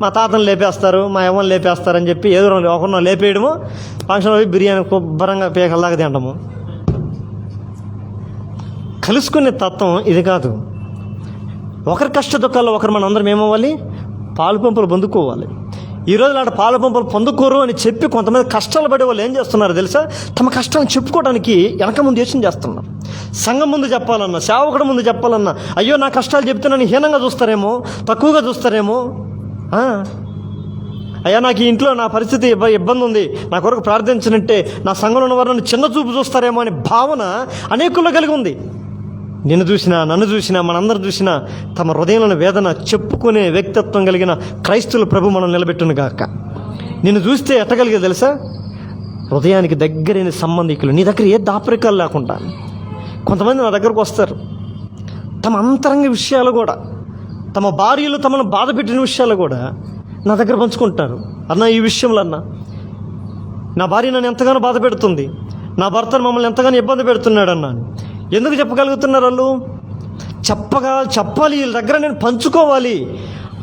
మా తాతను లేపేస్తారు, మా అవ్వను లేపేస్తారని చెప్పి ఏదో ఒకరినో లేపేయడము, ఫంక్షన్లో పోయి బిర్యానీ శుభ్రంగా పీకల్లాగా తినడము. కలుసుకునే తత్వం ఇది కాదు. ఒకరి కష్ట దుఃఖాల్లో ఒకరు మన అందరం ఏమవ్వాలి? పాలు పంపులు పొందుకోవాలి. ఈరోజు నాడు పాలు పంపులు పొందుకోరు అని చెప్పి కొంతమంది కష్టాలు పడే వాళ్ళు ఏం చేస్తున్నారు తెలుసా? తమ కష్టాలను చెప్పుకోవడానికి వెనక ముందు యోచన చేస్తున్నారు. సంఘం ముందు చెప్పాలన్నా, సేవకుడు ముందు చెప్పాలన్నా, అయ్యో నా కష్టాలు చెప్తే నన్ను హీనంగా చూస్తారేమో, తక్కువగా చూస్తారేమో. అయ్యా నాకు ఈ ఇంట్లో నా పరిస్థితి ఇబ్బంది ఉంది, నా కొరకు ప్రార్థించనంటే నా సంఘంలో ఉన్న వారు నన్ను చిన్న చూపు చూస్తారేమో అనే భావన అనేకుల్లో కలిగి ఉంది. నిన్ను చూసినా, నన్ను చూసినా, మనందరూ చూసినా తమ హృదయంలోని వేదన చెప్పుకునే వ్యక్తిత్వం కలిగిన క్రైస్తవుల ప్రభు మనం నిలబెట్టును గాక. నిన్ను చూస్తే ఎట్టగలిగే తెలుసా? హృదయానికి దగ్గరైన సంబంధికులు, నీ దగ్గర ఏ దాపరికాలు లేకుండా. కొంతమంది నా దగ్గరకు వస్తారు, తమ అంతరంగ విషయాలు కూడా, తమ భార్యలు తమను బాధ పెట్టిన విషయాలు కూడా నా దగ్గర పంచుకుంటారు. అన్న, ఈ విషయంలో అన్న, నా భార్య నన్ను ఎంతగానో బాధ పెడుతుంది, నా భర్తను మమ్మల్ని ఎంతగానో ఇబ్బంది పెడుతున్నాడు అన్నా. ఎందుకు చెప్పగలుగుతున్నారు వాళ్ళు? చెప్పాలి, వీళ్ళ దగ్గర నేను పంచుకోవాలి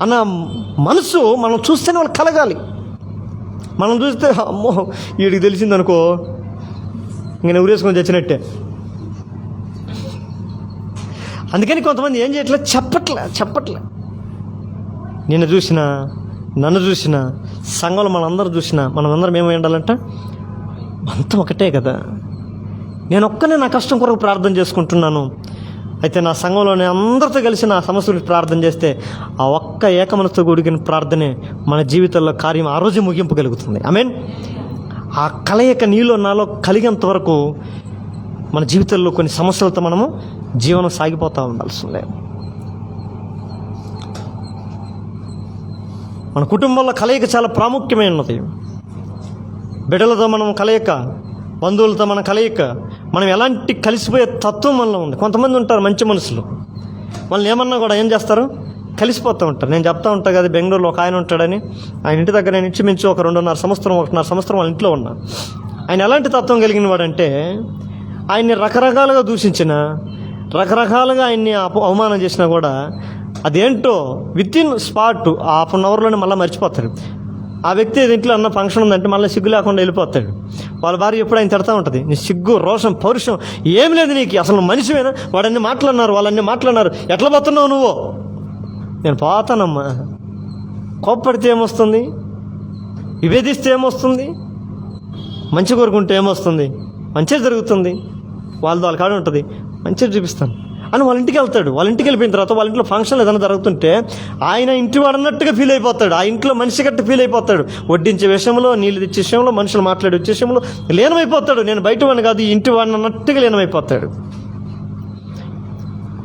అన్న మనసు మనం చూస్తేనే వాళ్ళు కలగాలి. మనం చూస్తే అమ్మో వీడికి తెలిసిందనుకో ఇంక ఊరేసుకొని తెచ్చినట్టే. అందుకని కొంతమంది ఏం చేయట్లేదు, చెప్పట్లే. నిన్ను చూసినా, నన్ను చూసినా, సంఘంలో మనందరూ చూసినా, మనమందరం ఏమై ఉండాలంట? అంతా ఒకటే కదా. నేను ఒక్కనే నా కష్టం కొరకు ప్రార్థన చేసుకుంటున్నాను. అయితే నా సంఘంలోనే అందరితో కలిసి నా సమస్య గురించి ప్రార్థన చేస్తే ఆ ఒక్క ఏకమనసుతో కూడిన ప్రార్థనే మన జీవితంలో కార్యం ఆ రోజు ముగింపు కలుగుతుంది. ఆమేన్. ఆ కలయిక నీలో నాలో కలిగేంత వరకు మన జీవితంలో కొన్ని సమస్యలతో మనము జీవనం సాగిపోతూ ఉండాల్సిందే. మన కుటుంబంలో కలయిక చాలా ప్రాముఖ్యమైనది. బిడ్డలతో మనం కలయిక, బంధువులతో మన కలయిక, మనం ఎలాంటి కలిసిపోయే తత్వం మనలో ఉంది. కొంతమంది ఉంటారు మంచి మనుషులు, వాళ్ళని ఏమన్నా కూడా ఏం చేస్తారు? కలిసిపోతూ ఉంటారు. నేను చెప్తా ఉంటాను కదా, బెంగళూరులో ఒక ఆయన ఉంటాడని. ఆయన ఇంటి దగ్గర నేను ఇంచుమించు ఒక 1.5 సంవత్సరం వాళ్ళ ఇంట్లో ఉన్నా. ఆయన ఎలాంటి తత్వం కలిగిన వాడంటే, ఆయన్ని రకరకాలుగా దూషించిన, రకరకాలుగా ఆయన్ని అవమానం చేసినా కూడా అదేంటో వితిన్ స్పాట్ హాఫ్ అన్ అవర్లోనే మళ్ళీ మర్చిపోతాడు. ఆ వ్యక్తి ఇంట్లో అన్న ఫంక్షన్ ఉందంటే మళ్ళీ సిగ్గు లేకుండా వెళ్ళిపోతాడు. వాళ్ళ భార్య ఎప్పుడు ఆయన తిడతా ఉంటుంది, నీ సిగ్గు, రోషం, పౌరుషం ఏం లేదు నీకు, అసలు నువ్వు మనిషివేనా? వాడన్నీ మాట్లాడినారు, వాళ్ళన్నీ మాట్లాడినారు, ఎట్లా పోతున్నావు నువ్వు? నేను పోతానమ్మా. కోప్పడితే ఏమొస్తుంది? విభేదిస్తే ఏమొస్తుంది? మంచి కోరుకుంటే ఏమొస్తుంది? మంచిగా జరుగుతుంది. వాళ్ళ కాడ ఉంటుంది, మంచిగా చూపిస్తాను అని వాళ్ళ ఇంటికి వెళ్తాడు. వాళ్ళ ఇంటికి వెళ్ళిపోయిన తర్వాత వాళ్ళ ఇంట్లో ఫంక్షన్లు ఏదైనా జరుగుతుంటే ఆయన ఇంటి వాడన్నట్టుగా ఫీల్ అయిపోతాడు, ఆ ఇంట్లో మనిషి గట్టి ఫీల్ అయిపోతాడు. వడ్డించే విషయంలో, నీళ్ళు తెచ్చే విషయంలో, మనుషులు మాట్లాడే విషయంలో లీనమైపోతాడు. నేను బయట వాడిని కాదు, ఈ ఇంటి వాడిని అన్నట్టుగా లీనమైపోతాడు.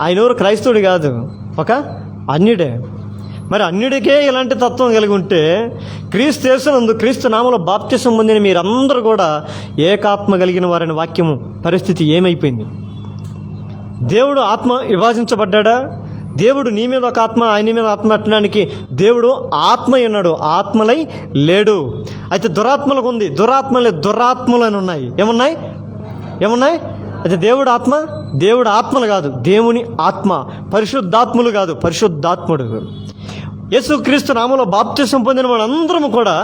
ఆయన ఎవరు? క్రైస్తవుడు కాదు, ఒక అన్యుడే. మరి అన్యుడికే ఇలాంటి తత్వం కలిగి ఉంటే క్రీస్తు యేసునందు క్రీస్తు నామములో బాప్తిసం పొందిన మీరందరూ కూడా ఏకాత్మ కలిగిన వారిని వాక్యము పరిస్థితి ఏమైపోయింది? దేవుడు ఆత్మ విభజించబడ్డా? దేవుడు నీ మీద ఒక ఆత్మ, ఆయన మీద ఆత్మ పెట్టడానికి దేవుడు ఆత్మ ఉన్నాడు, ఆత్మలై లేడు. అయితే దురాత్మలకు ఉంది, దురాత్మలు అని ఉన్నాయి. ఏమున్నాయి? అయితే దేవుడు ఆత్మలు కాదు, దేవుని ఆత్మ. పరిశుద్ధాత్ములు కాదు, పరిశుద్ధాత్ముడు. యేసుక్రీస్తు నామములో బాప్తిసం పొందిన మనందరము కూడా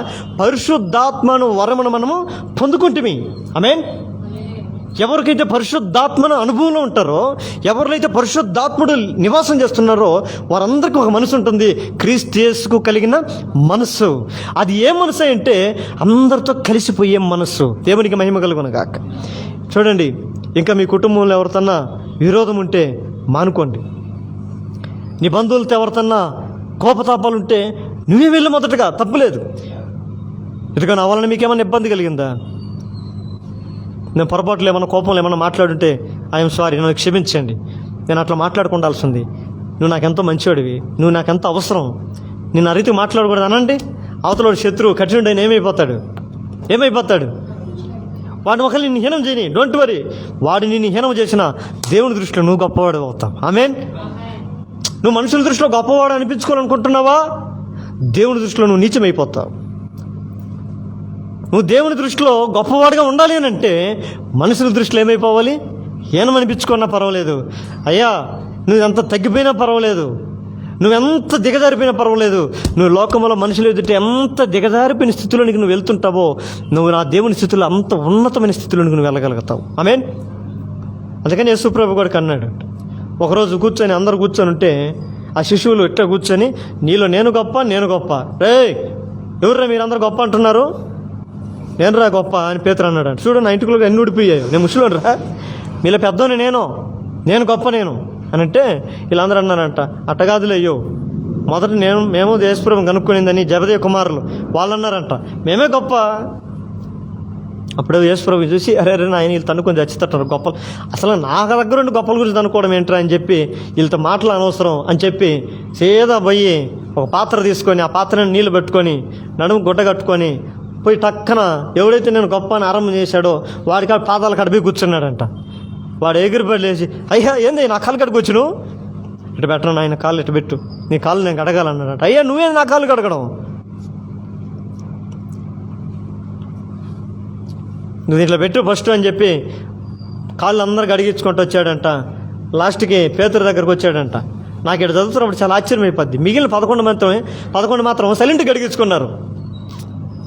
పరిశుద్ధాత్మను వరమును మనము పొందుకుంటుమి. ఆమేన్. ఎవరికైతే పరిశుద్ధాత్మను అనుభవంలో ఉంటారో, ఎవరినైతే పరిశుద్ధాత్ముడు నివాసం చేస్తున్నారో వారందరికీ ఒక మనసు ఉంటుంది, క్రీస్తు యేసుకు కలిగిన మనస్సు. అది ఏ మనసు అంటే అందరితో కలిసిపోయే మనస్సు. దేవునికి మహిమ కలుగును గాక. చూడండి, ఇంకా మీ కుటుంబంలో ఎవరితన్నా విరోధం ఉంటే మానుకోండి. నీ బంధువులతో ఎవరితన్నా కోపతాపాలు ఉంటే నువ్వే వెళ్ళి మొదటగా, తప్పులేదు. ఎందుకని నా వలన మీకేమైనా ఇబ్బంది కలిగిందా? నేను పొరపాట్లు ఏమన్నా కోపంలో ఏమన్నా మాట్లాడుంటే ఐఎమ్ సారీ, నన్ను క్షమించండి, నేను అట్లా మాట్లాడుకుండాల్సింది. నువ్వు నాకెంతో మంచివాడివి, నువ్వు నాకెంత అవసరం, నిన్ను ఆ రీతి మాట్లాడకూడదు అనండి. అవతల శత్రువు కఠినుడైన ఏమైపోతాడు? వాడిని ఒకళ్ళు నిన్ను హీనం చేయని, డోంట్ వరీ. వాడు నిన్ను హీనం చేసిన దేవుని దృష్టిలో నువ్వు గొప్పవాడు అవుతావు. ఆమేన్. నువ్వు మనుషుల దృష్టిలో గొప్పవాడు అనిపించుకోవాలనుకుంటున్నావా? దేవుని దృష్టిలో నువ్వు నీచమైపోతావు. నువ్వు దేవుని దృష్టిలో గొప్పవాడిగా ఉండాలి అని అంటే మనుషుల దృష్టిలో ఏమైపోవాలి? హీనమనిపించుకున్నా పర్వాలేదు. అయ్యా, నువ్వు ఎంత తగ్గిపోయినా పర్వాలేదు, నువ్వెంత దిగజారిపోయినా పర్వాలేదు, నువ్వు లోకంలో మనుషులు ఎదుట ఎంత దిగజారిపోయిన స్థితిలోనికి నువ్వు వెళ్తుంటావో, నువ్వు నా దేవుని స్థితిలో అంత ఉన్నతమైన స్థితిలోనికి నువ్వు వెళ్ళగలుగుతావు. ఆమేన్. అందుకని యేసుప్రభు కూడా అన్నాడు, ఒకరోజు కూర్చొని అందరు కూర్చొని ఉంటే ఆ శిశువులు ఇట్లా కూర్చొని, నీలో నేను గొప్ప, రే ఎవర్రా మీరందరూ గొప్ప అంటున్నారు, నేను రా గొప్ప అని పేతురు అన్నాడు. చూడు నా ఇంటిలో ఎన్ని ఊడిపోయాయి, నేను ముసలోడు రా, మీలో పెద్దోని నేను గొప్ప అని అంటే వీళ్ళందరూ అన్నారంట, అట్టగాదులే అయ్యో, మొదట మేము యేసుప్రభుని కనుక్కొనిందని జబదయి కుమారులు వాళ్ళు అన్నారంట, మేమే గొప్ప. అప్పుడు యేసుప్రభు చూసి అరే నాయన వీళ్ళు తనుకొని చచ్చితట్టారు గొప్పలు, అసలు నా దగ్గర ఉండి గొప్పల గురించి అనుకోవడం ఏంట్రా అని చెప్పి, వీళ్ళతో మాటలు అనవసరం అని చెప్పి సీదా పోయి ఒక పాత్ర తీసుకొని ఆ పాత్రని నీళ్ళు పెట్టుకొని నడుము గుడ్డ కట్టుకొని పోయి టక్కన ఎవడైతే నేను గొప్ప అని ఆరంభం చేశాడో వాడికి పాదాల కడిపి కూర్చున్నాడంట. వాడు ఎగిరిపడి లేచి, అయ్యా ఏంది నా కాళ్ళు కడుకొచ్చు, నువ్వు ఇటు పెట్టను ఆయన కాళ్ళు ఇటు పెట్టు, నీ కాళ్ళు నేను కడగాలన్నాడంట. అయ్యా నువ్వేది నా కాళ్ళు కడగడం, నువ్వు ఇట్లా పెట్టు ఫస్ట్ అని చెప్పి కాళ్ళు అందరు కడిగించుకుంటూ వచ్చాడంట. లాస్ట్కి పేతురు దగ్గరకు వచ్చాడంట. నాకు ఇక్కడ చదువుతున్నప్పుడు చాలా ఆశ్చర్యం అయిపోద్ది. మిగిలిన 11 మాత్రం సైలెంట్ గడిగించుకున్నారు.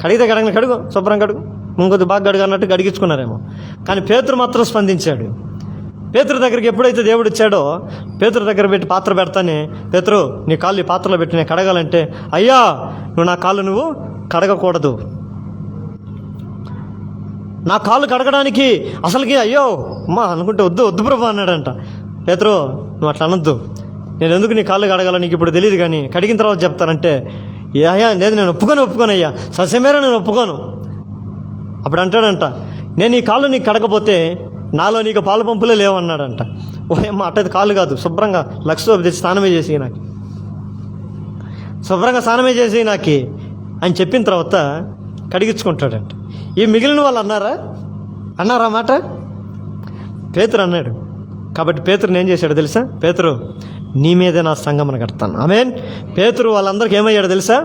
కడిగితే కడుగు శుభ్రం కడుగు, ఇంకొద్ది బాగా కడుగు అన్నట్టు గడిగించుకున్నారేమో. కానీ పేతురు మాత్రం స్పందించాడు. పేతురు దగ్గరికి ఎప్పుడైతే దేవుడు ఇచ్చాడో పేతురు దగ్గర పెట్టి పాత్ర పెడతానే, పేతురు నీ కాళ్ళు ఈ పాత్రలో పెట్టి నేను కడగాలంటే, అయ్యా నువ్వు నా కాళ్ళు నువ్వు కడగకూడదు, నా కాళ్ళు కడగడానికి అసలుకి అయ్యో అమ్మా అనుకుంటే వద్దు ప్రభు అన్నాడంట. పేతురు నువ్వు అట్లా అనొద్దు, నేను ఎందుకు నీ కాళ్ళు కడగాలో నీకు ఇప్పుడు తెలియదు, కానీ కడిగిన తర్వాత చెప్తానంటే, అయ్యా లేదు నేను ఒప్పుకోను అయ్యా, సస్యమేరా నేను ఒప్పుకోను. అప్పుడు అంటాడంట, నేను ఈ కాళ్ళు నీకు కడగపోతే నాలో నీకు పాలు పంపులే లేవన్నాడంట. ఓయమ్మ అట్టయితే కాళ్ళు కాదు, శుభ్రంగా లక్ష తెచ్చి స్నానమే చేసి నాకు, శుభ్రంగా స్నానమే చేసి నాకు అని చెప్పిన తర్వాత కడిగించుకుంటాడంట. ఈ మిగిలిన వాళ్ళు అన్నారా మాట? పేతురు అన్నాడు. కాబట్టి పేతురుని ఏం చేశాడు తెలుసా? పేతురు నీ మీదే నా సంగమన కడతాను. ఆమేన్. పేతురు వాళ్ళందరికీ ఏమయ్యాడు తెలుసా?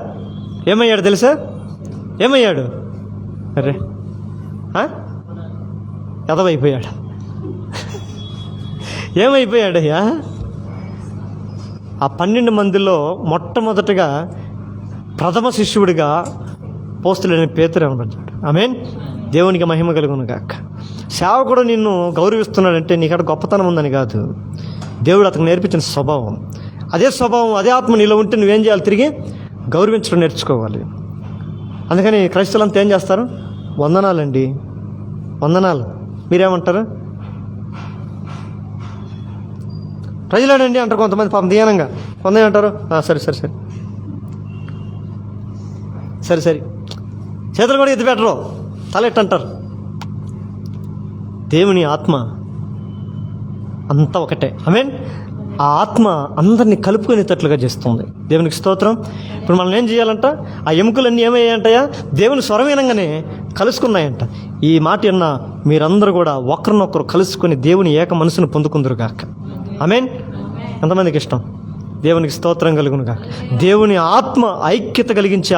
ఏమయ్యాడు? అరే ఎదవైపోయాడు. ఏమైపోయాడయ్యా? ఆ 12 మందిలో మొట్టమొదటిగా ప్రథమ శిష్యుడిగా పోస్తులేని పేతురు అనబడ్డాడు. ఆమేన్. దేవునికి మహిమ కలుగును గాక. సేవకుడు నిన్ను గౌరవిస్తున్నాడంటే నీకడ గొప్పతనం ఉందని కాదు, దేవుడు అతనికి నేర్పించిన స్వభావం. అదే స్వభావం అదే ఆత్మ నీలో ఉంటే నువ్వేం చేయాలి? తిరిగి గౌరవించడం నేర్చుకోవాలి. అందుకని క్రైస్తవులంతా ఏం చేస్తారు? వందనాలండి, వందనాలు. మీరేమంటారు? ప్రజలాడండి అంటారు కొంతమంది, పాపం ధ్యానంగా. కొందరు అంటారు సరే చేతులు కూడా ఎత్తి పెట్టరు, తలెట్టంటారు. దేవుని ఆత్మ అంతా ఒకటే. ఆమేన్. ఆ ఆత్మ అందరినీ కలుపుకునేటట్లుగా చేస్తుంది. దేవునికి స్తోత్రం. ఇప్పుడు మనం ఏం చేయాలంట? ఆ ఎముకలన్నీ ఏమయ్యాయంటయా? దేవుని స్వరమీనంగానే కలుసుకున్నాయంట. ఈ మాట అన్న మీరందరూ కూడా ఒకరినొకరు కలుసుకొని దేవుని ఏక మనసును పొందుకుందరుగాక. ఆమేన్. ఎంతమందికి ఇష్టం? దేవునికి స్తోత్రం కలుగునుగా. దేవుని ఆత్మ ఐక్యత కలిగించే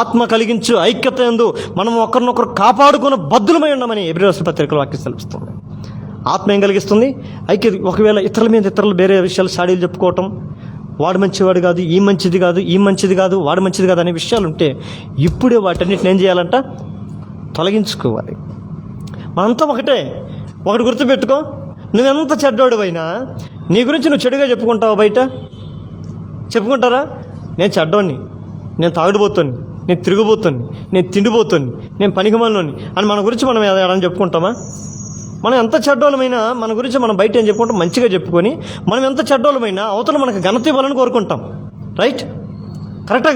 ఆత్మ కలిగించు ఐక్యత యందు మనం ఒకరినొకరు కాపాడుకుని బద్దులమై ఉండమని ఎబ్రీ పత్రికలో వాక్యం తెలుస్తుంది. ఆత్మ ఏం కలిగిస్తుంది? ఐక్యత. ఒకవేళ ఇతరులు వేరే విషయాలు సాడీలు చెప్పుకోవటం, వాడు మంచివాడు కాదు, ఈ మంచిది కాదు, వాడు మంచిది కాదు అనే విషయాలు ఉంటే ఇప్పుడే వాటన్నిటిని ఏం చేయాలంట? తొలగించుకోవాలి. మనంతా ఒకటే. ఒకటి గుర్తుపెట్టుకో, నువ్వెంత చెడ్డోడివైనా నీ గురించి నువ్వు చెడుగా చెప్పుకుంటావు. బయట చెప్పుకుంటారా? నేను చెడ్డోని, నేను తాగుడుపోతాను, నేను తిరుగుబోతాను, నేను తిండిపోతాను, నేను పనికిమాలినోని అని మన గురించి మనం ఏదైనా చెప్పుకుంటామా? మనం ఎంత చెడ్డోళ్ళమైనా మన గురించి మనం బయట ఏం చెప్పుకుంటాం? మంచిగా చెప్పుకొని మనం ఎంత చెడ్డోళ్ళమైనా అవతల మనకు ఘనత ఇవ్వాలని కోరుకుంటాం. రైట్? కరెక్టా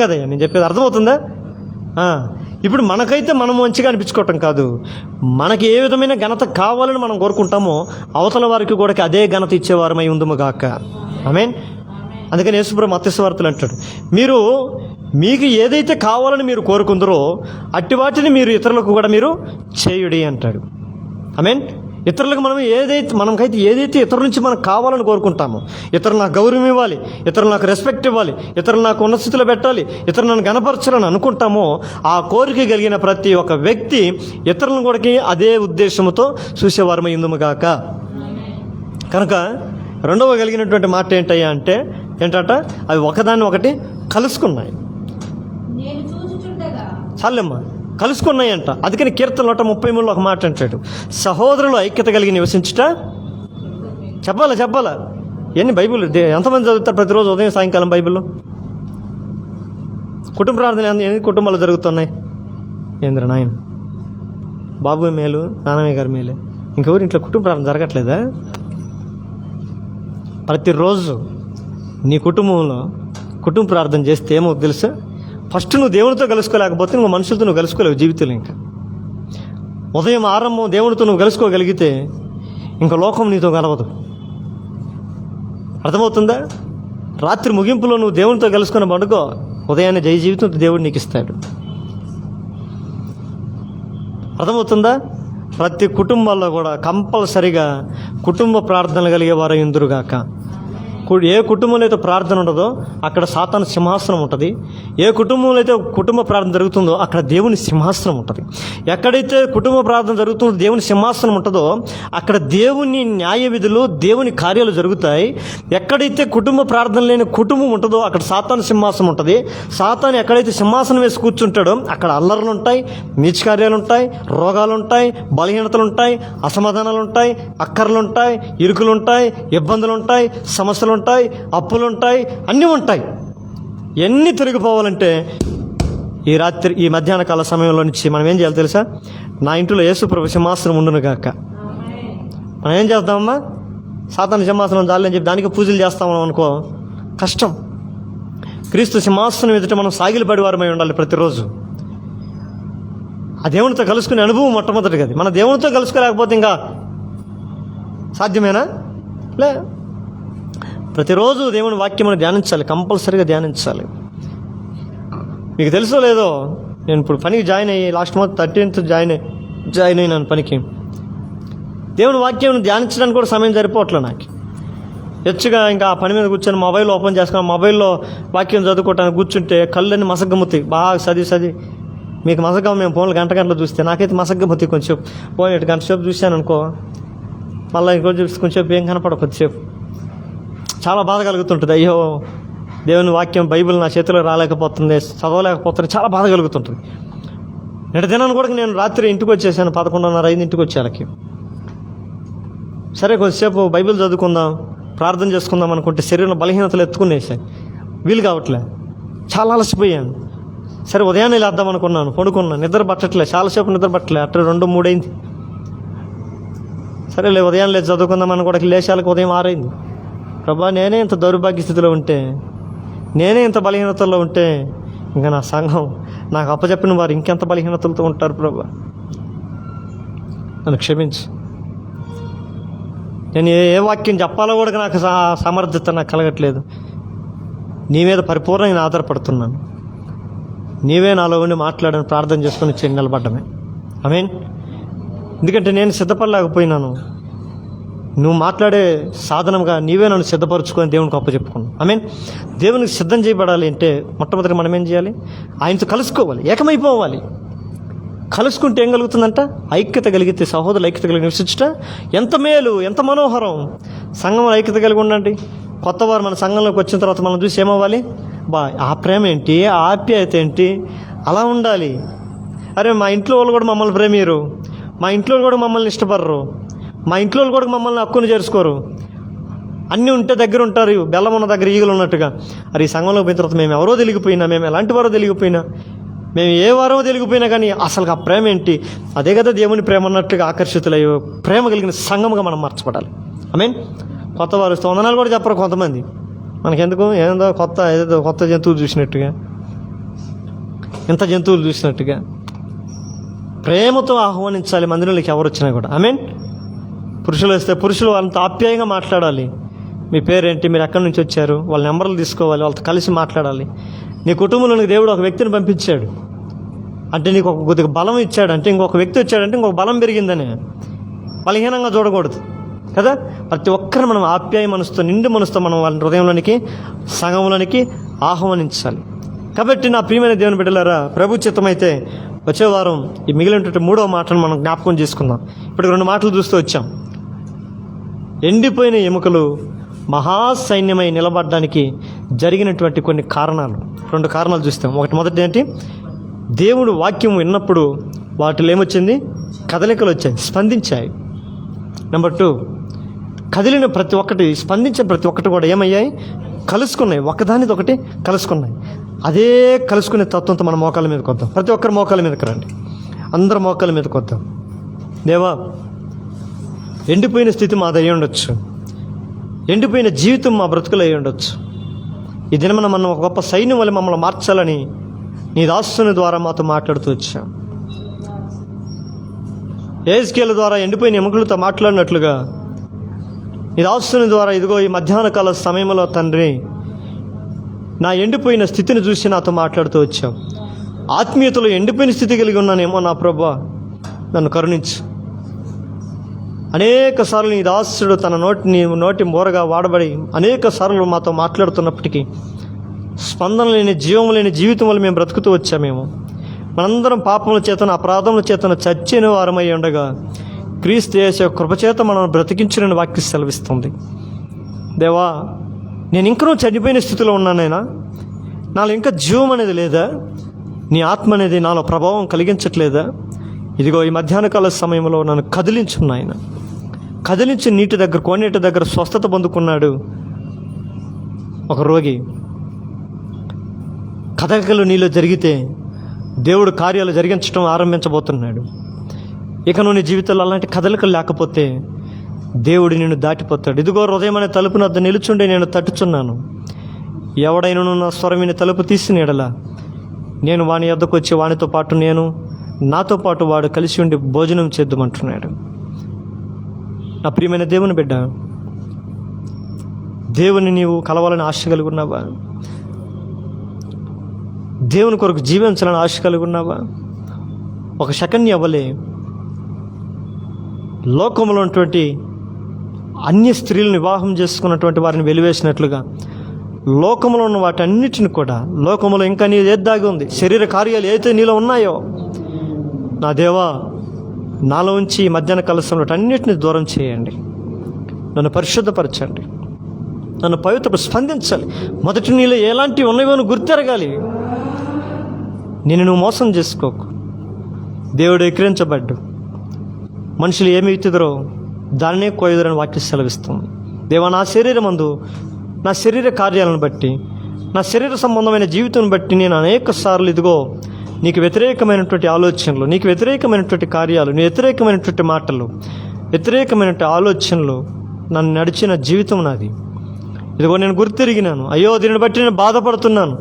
కదయ్యా నేను చెప్పేది? అర్థమవుతుందా? ఇప్పుడు మనకైతే మనం మంచిగా అనిపించుకోవటం కాదు, మనకి ఏ విధమైన ఘనత కావాలని మనం కోరుకుంటామో అవతల వారికి కూడా అదే ఘనత ఇచ్చేవారమై ఉందుము గాక. ఆమేన్. అందుకని యేసుప్రభు మత్తయి సువార్తలో అంటాడు, మీకు ఏదైతే కావాలని మీరు కోరుకుందరో అట్టి వాటిని మీరు ఇతరులకు కూడా మీరు చేయుడి అంటాడు. ఆమేన్. ఇతరులకు మనకైతే ఏదైతే ఇతరుల నుంచి మనకు కావాలని కోరుకుంటామో, ఇతరులు నాకు గౌరవం ఇవ్వాలి, ఇతరులు నాకు రెస్పెక్ట్ ఇవ్వాలి, ఇతరులు నాకు ఉన్నత స్థితిలో పెట్టాలి, ఇతరులు నన్ను గణపరచాలని అనుకుంటామో ఆ కోరిక కలిగిన ప్రతి ఒక్క వ్యక్తి ఇతరులను కూడా అదే ఉద్దేశంతో చూసేవారమై ఉందుము గాక. కనుక రెండవ కలిగినటువంటి మాట ఏంటంట అవి ఒకదాన్ని ఒకటి కలుసుకున్నాయి. చాలమ్మా, కలుసుకున్నాయంట. అందుకని కీర్తన 133లో ఒక మాట అంటాడు, సహోదరులు ఐక్యత కలిగి నివసించుట. చెప్పాలా ఎన్ని బైబిల్ ఎంతమంది చదువుతారు ప్రతిరోజు ఉదయం సాయంకాలం బైబిల్లో? కుటుంబ ప్రార్థన ఎన్ని కుటుంబాలు జరుగుతున్నాయి? ఏంద్ర నాయన, బాబు మేలు, నాన్నమ్మ గారి మేలే, ఇంకెవరు ఇంట్లో కుటుంబ ప్రార్థన జరగట్లేదా? ప్రతిరోజు నీ కుటుంబంలో కుటుంబ ప్రార్థన చేస్తే ఏమవుతుంది తెలుసా? ఫస్ట్ నువ్వు దేవునితో కలుసుకోలేకపోతే నువ్వు మనుషులతో నువ్వు కలుసుకోలేవు జీవితంలో. ఇంకా ఉదయం ఆరంభం దేవునితో నువ్వు కలుసుకోగలిగితే ఇంకా లోకం నీతో కలవదు. అర్థమవుతుందా? రాత్రి ముగింపులో నువ్వు దేవునితో కలుసుకుని పడుకో, ఉదయాన్నే జయ జీవితంతో దేవుడు నీకు ఇస్తాడు. అర్థమవుతుందా? ప్రతి కుటుంబాల్లో కూడా కంపల్సరిగా కుటుంబ ప్రార్థనలు కలిగేవారు ఇందురుగాక. ఏ కుటుంబంలో అయితే ప్రార్థన ఉండదో అక్కడ సాతాను సింహాసనం ఉంటుంది. ఏ కుటుంబంలో అయితే కుటుంబ ప్రార్థన జరుగుతుందో అక్కడ దేవుని సింహాసనం ఉంటుంది. ఎక్కడైతే కుటుంబ ప్రార్థన జరుగుతుందో దేవుని సింహాసనం ఉంటుందో అక్కడ దేవుని న్యాయ విధులు, దేవుని కార్యాలు జరుగుతాయి. ఎక్కడైతే కుటుంబ ప్రార్థన లేని కుటుంబం ఉంటుందో అక్కడ సాతాను సింహాసనం ఉంటుంది. సాతాను ఎక్కడైతే సింహాసనం వేసి కూర్చుంటాడో అక్కడ అల్లర్లు ఉంటాయి, నీచ కార్యాలు ఉంటాయి, రోగాలు ఉంటాయి, బలహీనతలు ఉంటాయి, అసమాధానాలు ఉంటాయి, అక్కర్లు ఉంటాయి, ఇరుకులు ఉంటాయి, ఇబ్బందులు ఉంటాయి, సమస్యలు ఉంటాయి, అప్పులు ఉంటాయి, అన్నీ ఉంటాయి. ఎన్ని తొలగిపోవాలంటే ఈ మధ్యాహ్న కాల సమయంలో నుంచి మనం ఏం చేయాలి తెలుసా? నా ఇంట్లో యేసుప్రభు సింహాసనం ఉండును గాక. మనం ఏం చేద్దామమ్మా? సాతాను సింహాసనం జాలని చెప్పి దానికి పూజలు చేస్తామని అనుకో, కష్టం. క్రీస్తు సింహాసనం ఎదుట మనం సాగిలపడి వారమై ఉండాలి ప్రతిరోజు. ఆ దేవునితో కలుసుకునే అనుభవం మొట్టమొదటిగా అది. మన దేవునితో కలుసుకోలేకపోతే ఇంకా సాధ్యమేనా? లే. ప్రతిరోజు దేవుని వాక్యమును ధ్యానించాలి, కంపల్సరీగా ధ్యానించాలి. మీకు తెలుసో లేదో, నేను ఇప్పుడు పనికి జాయిన్ అయ్యి లాస్ట్ మంత్ 13th జాయిన్ అయినాను పనికి. దేవుని వాక్యం ధ్యానించడానికి కూడా సమయం సరిపోవట్లే నాకు. హెచ్చుగా ఇంకా ఆ పని మీద కూర్చొని మొబైల్ ఓపెన్ చేసుకుని మొబైల్లో వాక్యం చదువుకోవటానికి కూర్చుంటే కళ్ళన్నీ మసగ్గమ్ముతాయి. బాగా చదివి మీకు మసగ్గ, మేము ఫోన్లు గంటలు చూస్తే నాకైతే మసగ్గమ్ముతాయి. కొంచెం ఫోన్ 8 గంటల సేపు చూశాను అనుకో, మళ్ళీ కొంచెంసేపు ఏం కనపడ, కొద్దిసేపు చాలా బాధ కలుగుతుంటుంది. అయ్యో దేవుని వాక్యం బైబిల్ నా చేతిలో రాలేకపోతుంది, చదవలేకపోతుంది, చాలా బాధ కలుగుతుంటుంది. నేటి దినాన్ని కూడా నేను రాత్రి ఇంటికి వచ్చేసాను, 11:30 ఇంటికి వచ్చేళ్ళకి. సరే కొద్దిసేపు బైబిల్ చదువుకుందాం, ప్రార్థన చేసుకుందాం అనుకుంటే శరీరంలో బలహీనతలు ఎత్తుకునేసాయి, వీలు కావట్లే, చాలా అలసిపోయాను. సరే ఉదయాన్నే లేద్దాం అనుకున్నాను, పడుకున్నాను, నిద్ర పట్టట్లే, చాలాసేపు నిద్ర పట్టలే, అట్లా 2-3 అయింది. సరేలే ఉదయం లేచి చదువుకుందాం అని కూడా లేచాలకు ఉదయం 6 అయింది. ప్రభా, నేనే ఇంత దౌర్భాగ్య స్థితిలో ఉంటే, నేనే ఇంత బలహీనతల్లో ఉంటే ఇంకా నా సంఘం నాకు అప్పచెప్పిన వారు ఇంకెంత బలహీనతలతో ఉంటారు ప్రభా, నన్ను క్షమించి. నేను ఏ వాక్యం చెప్పాలో కూడా నాకు సమర్థత నాకు కలగట్లేదు. నీ మీద పరిపూర్ణంగా ఆధారపడుతున్నాను. నీవే నాలో ఉండి మాట్లాడని ప్రార్థన చేసుకొని చేయి నిలబడ్డమే. ఆమేన్. ఎందుకంటే నేను సిద్ధపడలేకపోయినాను. నువ్వు మాట్లాడే సాధనంగా నీవే నన్ను సిద్ధపరచుకొని దేవునికి అప్పచెప్పుకున్నాను. ఆమేన్. దేవునికి సిద్ధం చేయబడాలి అంటే మొట్టమొదటి మనం ఏం చేయాలి? ఆయనతో కలుసుకోవాలి, ఏకమైపోవాలి. కలుసుకుంటే ఏం కలుగుతుందంట? ఐక్యత కలిగితే, సహోదరులు ఐక్యత కలిగి నివసించుట ఎంత మేలు, ఎంత మనోహరం. సంఘంలో ఐక్యత కలిగి ఉండండి. కొత్త వారు మన సంఘంలోకి వచ్చిన తర్వాత మనం చూసి ఏమవ్వాలి? ఆ ప్రేమ ఏంటి, ఆ ఆప్యాయత ఏంటి, అలా ఉండాలి. అరే మా ఇంట్లో వాళ్ళు కూడా మమ్మల్ని ప్రేమియరు, మా ఇంట్లో కూడా మమ్మల్ని ఇష్టపడరు, మా ఇంట్లో కూడా మమ్మల్ని హక్కును చేర్చుకోరు. అన్నీ ఉంటే దగ్గర ఉంటారు, బెల్లం ఉన్న దగ్గర ఈగలు ఉన్నట్టుగా. అది ఈ సంఘంలోకి పోయిన తర్వాత మేము ఎవరో తెలిగిపోయినా, మేము ఎలాంటి వారో తెలిగిపోయినా, మేము ఏ వారో తెలిగిపోయినా కానీ అసలు ఆ ప్రేమ ఏంటి, అదే కదా దేవుని ప్రేమ అన్నట్టుగా ఆకర్షితులయ్యో ప్రేమ కలిగిన సంఘంగా మనం మార్చబడాలి. ఆమేన్. కొత్త వారు వందనాలు కూడా చెప్పరు కొంతమంది. మనకెందుకు, ఏదో కొత్త జంతువులు చూసినట్టుగా, ఇంత జంతువులు చూసినట్టుగా ప్రేమతో ఆహ్వానించాలి మందిరంలోకి ఎవరు వచ్చినా కూడా. ఆమేన్. పురుషులు వస్తే పురుషులు వాళ్ళతో ఆప్యాయంగా మాట్లాడాలి. మీ పేరేంటి, మీరు ఎక్కడి నుంచి వచ్చారు, వాళ్ళ నెంబర్లు తీసుకోవాలి, వాళ్ళతో కలిసి మాట్లాడాలి. నీ కుటుంబంలోనికి దేవుడు ఒక వ్యక్తిని పంపించాడు అంటే నీకు ఒక కొద్దిగా బలం ఇచ్చాడు అంటే, ఇంకొక వ్యక్తి వచ్చాడంటే ఇంకొక బలం పెరిగిందని బలహీనంగా చూడకూడదు కదా. ప్రతి ఒక్కరిని మనం ఆప్యాయ మనసుతో, నిండు మనసుతో మనం వాళ్ళ హృదయంలోనికి, సంఘంలోనికి ఆహ్వానించాలి. కాబట్టి నా ప్రియమైన దేవుని బిడ్డలారా, ప్రభు చిత్తమైతే వచ్చే వారం ఈ మిగిలినటువంటి 3వ మాటను మనం జ్ఞాపకం చేసుకుందాం. ఇప్పుడు 2 మాటలు చూస్తూ వచ్చాం. ఎండిపోయిన ఎముకలు మహాసైన్యమై నిలబడడానికి జరిగినటువంటి కొన్ని కారణాలు, 2 కారణాలు చూస్తాం. మొదటి ఏంటి, దేవుడు వాక్యం విన్నప్పుడు వాటిలో ఏమొచ్చింది, కదలికలు వచ్చాయి, స్పందించాయి. నెంబర్ 2, కదిలిన ప్రతి ఒక్కటి, స్పందించిన ప్రతి ఒక్కటి కూడా ఏమయ్యాయి, కలుసుకున్నాయి, ఒకదానిది ఒకటి కలుసుకున్నాయి. అదే కలుసుకునే తత్వంతో మన మోకాళ్ళ మీదకి వద్దాం. ప్రతి ఒక్కరు మోకాళ్ళ మీదకి రండి, అందరు మోకాళ్ళ మీదకి వద్దాం. దేవా, ఎండిపోయిన స్థితి మాది అయ్యి ఉండొచ్చు, ఎండిపోయిన జీవితం మా బ్రతుకులు అయ్యి ఉండొచ్చు. ఈ దినమున మనం ఒక గొప్ప సైన్యం వల్ల మమ్మల్ని మార్చాలని నీ దాసుని ద్వారా మాతో మాట్లాడుతూ వచ్చాం. యెహెజ్కేలు ద్వారా ఎండిపోయిన ఎముకలతో మాట్లాడినట్లుగా నీ దాసుని ద్వారా ఇదిగో ఈ మధ్యాహ్న కాల సమయంలో తండ్రి, నా ఎండిపోయిన స్థితిని చూసి నాతో మాట్లాడుతూ వచ్చాం. ఆత్మీయతలో ఎండిపోయిన స్థితి కలిగి ఉన్నానేమో నా ప్రభువా, నన్ను కరుణించు. అనేక సార్లు నీ దాసుడు తన నోటి మూరగా వాడబడి అనేక సార్లు మాతో మాట్లాడుతున్నప్పటికీ స్పందన లేని, జీవం లేని జీవితం వల్ల మేము బ్రతుకుతూ వచ్చామేమో. మనందరం పాపముల చేతన, అపరాధముల చేతన చచ్చిన వారమై ఉండగా క్రీస్తు యేసు యొక్క కృపచేత మనం బ్రతికించునని వాక్యం సెలవిస్తుంది. దేవా, నేను ఇంకనూ చనిపోయిన స్థితిలో ఉన్నానైనా, నాలో ఇంకా జీవం అనేది లేదా, నీ ఆత్మ అనేది నాలో ప్రభావం కలిగించట్లేదా? ఇదిగో ఈ మధ్యాహ్న కాల సమయంలో నన్ను కదిలించున్నాయన. కదిలించి నీటి దగ్గర, కోనేటి దగ్గర స్వస్థత పొందుకున్నాడు ఒక రోగి. కదలికలు నీలో జరిగితే దేవుడు కార్యాలు జరిగించడం ఆరంభించబోతున్నాడు. ఇక నువ్వు నీ జీవితంలో అలాంటి కదలికలు లేకపోతే దేవుడు నిన్ను దాటిపోతాడు. ఇదిగో హృదయం అనే తలుపు వద్ద నిలుచుండి నేను తట్టుచున్నాను. ఎవడైనా నా స్వరమిని తలుపు తీసిన ఎడల నేను వాని వద్దకు వచ్చి వానితో పాటు, నేను నాతో పాటు వాడు కలిసి ఉండి భోజనం చేద్దామంటున్నాడు. నా ప్రియమైన దేవుని బిడ్డ, దేవుని నీవు కలవాలని ఆశ కలిగి ఉన్నావా? దేవుని కొరకు జీవించాలని ఆశ కలిగి ఉన్నావా? ఒక శకన్య అవ్వలే లోకంలో ఉన్నటువంటి అన్య స్త్రీలను వివాహం చేసుకున్నటువంటి వారిని వెలివేసినట్లుగా లోకంలో ఉన్న వాటన్నిటిని కూడా, లోకంలో ఇంకా నీ ఏదాగి ఉంది, శరీర కార్యాలు ఏదైతే నీలో ఉన్నాయో, నా దేవా, నాలో ఉంచి మధ్యాహ్న కలసంలో అన్నిటిని దూరం చేయండి. నన్ను పరిశుద్ధపరచండి, నన్ను పవిత్ర స్పందించాలి. మొదటి నీలో ఎలాంటివి ఉన్నాయో నువ్వు గుర్తెరగాలి. నేను నువ్వు మోసం చేసుకోకు. దేవుడు ఎక్కిరించబడ్డు, మనుషులు ఏమి ఇస్తుదరో దాన్నే కోయుదరని వాక్యం సెలవిస్తుంది. దేవా, నా శరీరమందు, నా శరీర కార్యాలను బట్టి, నా శరీర సంబంధమైన జీవితం బట్టి నేను అనేక సార్లు ఇదిగో నీకు వ్యతిరేకమైనటువంటి ఆలోచనలు, నీకు వ్యతిరేకమైనటువంటి కార్యాలు, నీ వ్యతిరేకమైనటువంటి మాటలు, వ్యతిరేకమైనటువంటి ఆలోచనలు నన్ను నడిచిన జీవితం నాది. ఇదిగో నేను గుర్తిరిగినాను. అయ్యో, దీనిని బట్టి నేను బాధపడుతున్నాను,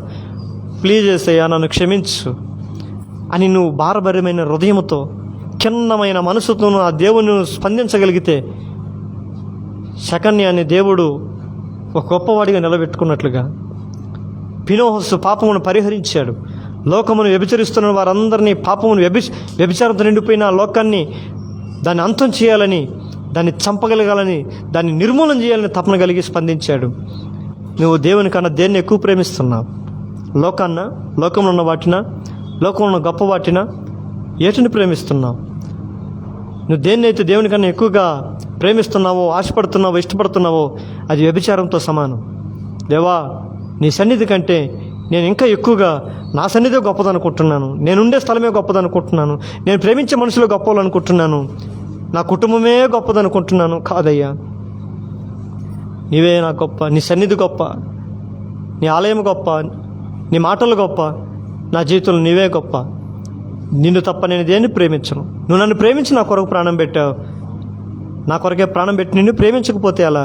ప్లీజ్ యేసయ్యా నన్ను క్షమించు అని నువ్వు భారభరమైన హృదయంతో, ఖిన్నమైన మనసుతో ఆ దేవుని స్పందించగలిగితే, శకన్యాన్ని దేవుడు ఒక గొప్పవాడిగా నిలబెట్టుకున్నట్లుగా పినోహసు పాపమును పరిహరించాడు. లోకమును వ్యభిచరిస్తున్న వారందరినీ, పాపమును వ్యభిచారంతో నిండిపోయిన ఆ లోకాన్ని, దాన్ని అంతం చేయాలని, దాన్ని చంపగలగాలని, దాన్ని నిర్మూలన చేయాలని తపన కలిగి స్పందించాడు. నువ్వు దేవుని కన్నా దేన్ని ఎక్కువ ప్రేమిస్తున్నావు? లోకాన్న, లోకంలో ఉన్న వాటినా, లోకంలో ఉన్న గొప్ప వాటినా? ఏటిని ప్రేమిస్తున్నావు? నువ్వు దేన్నైతే దేవుని కన్నా ఎక్కువగా ప్రేమిస్తున్నావో, ఆశపడుతున్నావో, ఇష్టపడుతున్నావో అది వ్యభిచారంతో సమానం. దేవా, నీ సన్నిధి కంటే నేను ఇంకా ఎక్కువగా నా సన్నిధే గొప్పదనుకుంటున్నాను, నేనుండే స్థలమే గొప్పదనుకుంటున్నాను, నేను ప్రేమించే మనుషులు గొప్పలు అనుకుంటున్నాను, నా కుటుంబమే గొప్పదనుకుంటున్నాను. కాదయ్యా, నీవే నా గొప్ప, నీ సన్నిధి గొప్ప, నీ ఆలయం గొప్ప, నీ మాటలు గొప్ప, నా జీవితంలో నీవే గొప్ప. నిన్ను తప్ప నేను దేన్ని ప్రేమించను. నువ్వు నన్ను ప్రేమించి నా కొరకు ప్రాణం పెట్టావు. నా కొరకే ప్రాణం పెట్టి నిన్ను ప్రేమించకపోతే అలా,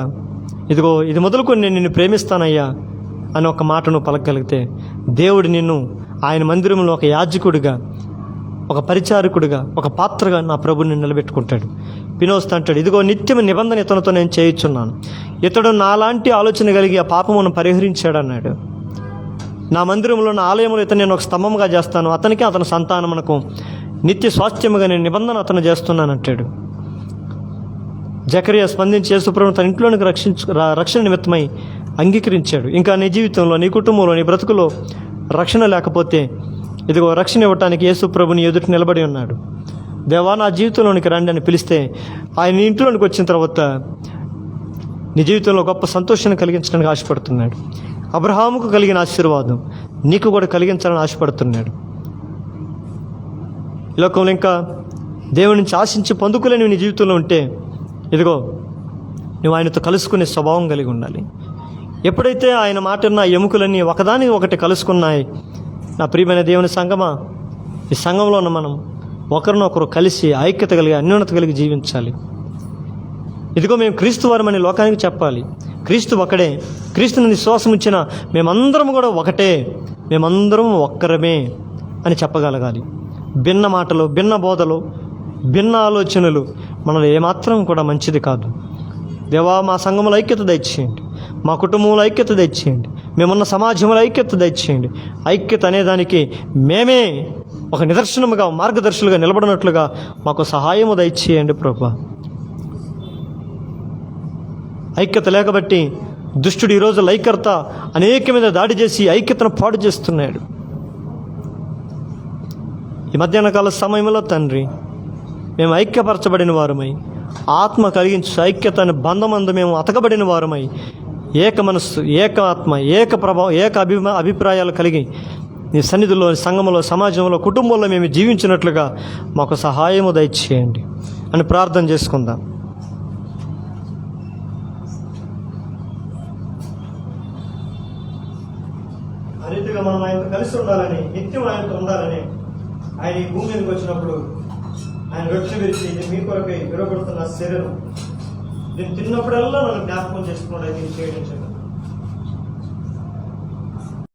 ఇదిగో ఇది మొదలుకొని నేను నిన్ను ప్రేమిస్తానయ్యా అని ఒక మాట నువ్వు పలకగలిగితే, దేవుడు నిన్ను ఆయన మందిరంలో ఒక యాజకుడిగా, ఒక పరిచారకుడిగా, ఒక పాత్రగా నా ప్రభుని నిలబెట్టుకుంటాడు. పినోస్తు అంటాడు, ఇదిగో నిత్యం నిబంధన ఇతనితో నేను చేయించున్నాను, ఇతడు నాలాంటి ఆలోచన కలిగి ఆ పాపమును పరిహరించాడు అన్నాడు. నా మందిరంలో, నా ఆలయంలో ఇతను నేను ఒక స్తంభంగా చేస్తాను, అతనికి అతని సంతానమునకు నిత్య స్వాస్థ్యముగా నేను నిబంధన అతను చేస్తున్నానంటాడు. జకరియా స్పందించి యేసుప్రభువును తన ఇంట్లోనికి రక్షణ నిమిత్తమై అంగీకరించాడు. ఇంకా నీ జీవితంలో, నీ కుటుంబంలో, నీ బ్రతుకులో రక్షణ లేకపోతే ఇదిగో రక్షణ ఇవ్వటానికి యేసుప్రభుని ఎదుట నిలబడి ఉన్నాడు. దేవా నా జీవితంలోనికి రండి అని పిలిస్తే ఆయన ఇంట్లోనికి వచ్చిన తర్వాత నీ జీవితంలో గొప్ప సంతోషాన్ని కలిగించడానికి ఆశపడుతున్నాడు. అబ్రహాముకు కలిగిన ఆశీర్వాదం నీకు కూడా కలిగించాలని ఆశపడుతున్నాడు. ఈ లోకంలో ఇంకా దేవుని నుంచి ఆశించి పొందుకోలేని నీ జీవితంలో ఉంటే ఇదిగో నువ్వు ఆయనతో కలుసుకునే స్వభావం కలిగి ఉండాలి. ఎప్పుడైతే ఆయన మాట నా ఎముకలన్నీ ఒకదాని ఒకటి కలుసుకున్నాయి, నా ప్రియమైన దేవుని సంగమా, ఈ సంఘంలో ఉన్న మనం ఒకరినొకరు కలిసి ఐక్యత కలిగి అన్యోన్యత కలిగి జీవించాలి. ఇదిగో మేము క్రీస్తు వారమని లోకానికి చెప్పాలి. క్రీస్తు ఒకడే, క్రీస్తుని విశ్వాసం ఉంచిన మేమందరం కూడా ఒకటే, మేమందరం ఒక్కరమే అని చెప్పగలగాలి. భిన్న మాటలు, భిన్న బోధలు, భిన్న ఆలోచనలు మనలో ఏమాత్రం కూడా మంచిది కాదు. దేవా మా సంఘంలో ఐక్యత దయచేయండి, మా కుటుంబంలో ఐక్యత దయచేయండి, మేమున్న సమాజంలో ఐక్యత దయచేయండి. ఐక్యత అనేదానికి మేమే ఒక నిదర్శనముగా, మార్గదర్శులుగా నిలబడినట్లుగా మాకు సహాయము దయచేయండి ప్రభువా. ఐక్యత లేకబట్టి దుష్టుడు ఈరోజు ఐక్యత అనేక మీద దాడి చేసి ఐక్యతను పాడు చేస్తున్నాడు. ఈ మధ్యాహ్న కాల సమయంలో తండ్రి, మేము ఐక్యపరచబడిన వారమై, ఆత్మ కలిగించు ఐక్యతని బంధమందు మేము అతకబడిన వారమై, ఏక మనస్సు, ఏక ఆత్మ, ఏక ప్రభావం, ఏక అభిప్రాయాలు కలిగి నీ సన్నిధిలో, సంఘంలో, సమాజంలో, కుటుంబంలో మేము జీవించినట్లుగా మాకు సహాయము దయచేయండి అని ప్రార్థన చేసుకుందాం. ఆ రీతిగా మనం ఆయనతో కలిసి ఉండాలని, నిత్యం ఆయనతో ఉండాలని ఆయన ఈ భూమి మీదకి వచ్చినప్పుడు ఆయన రొట్టె విరిచి, ఇది మీ కొరకై విరగొడుతున్న శరీరం, నేను తిన్నప్పుడల్లా నన్ను జ్ఞాపకం చేసుకోండి, అది చేయడం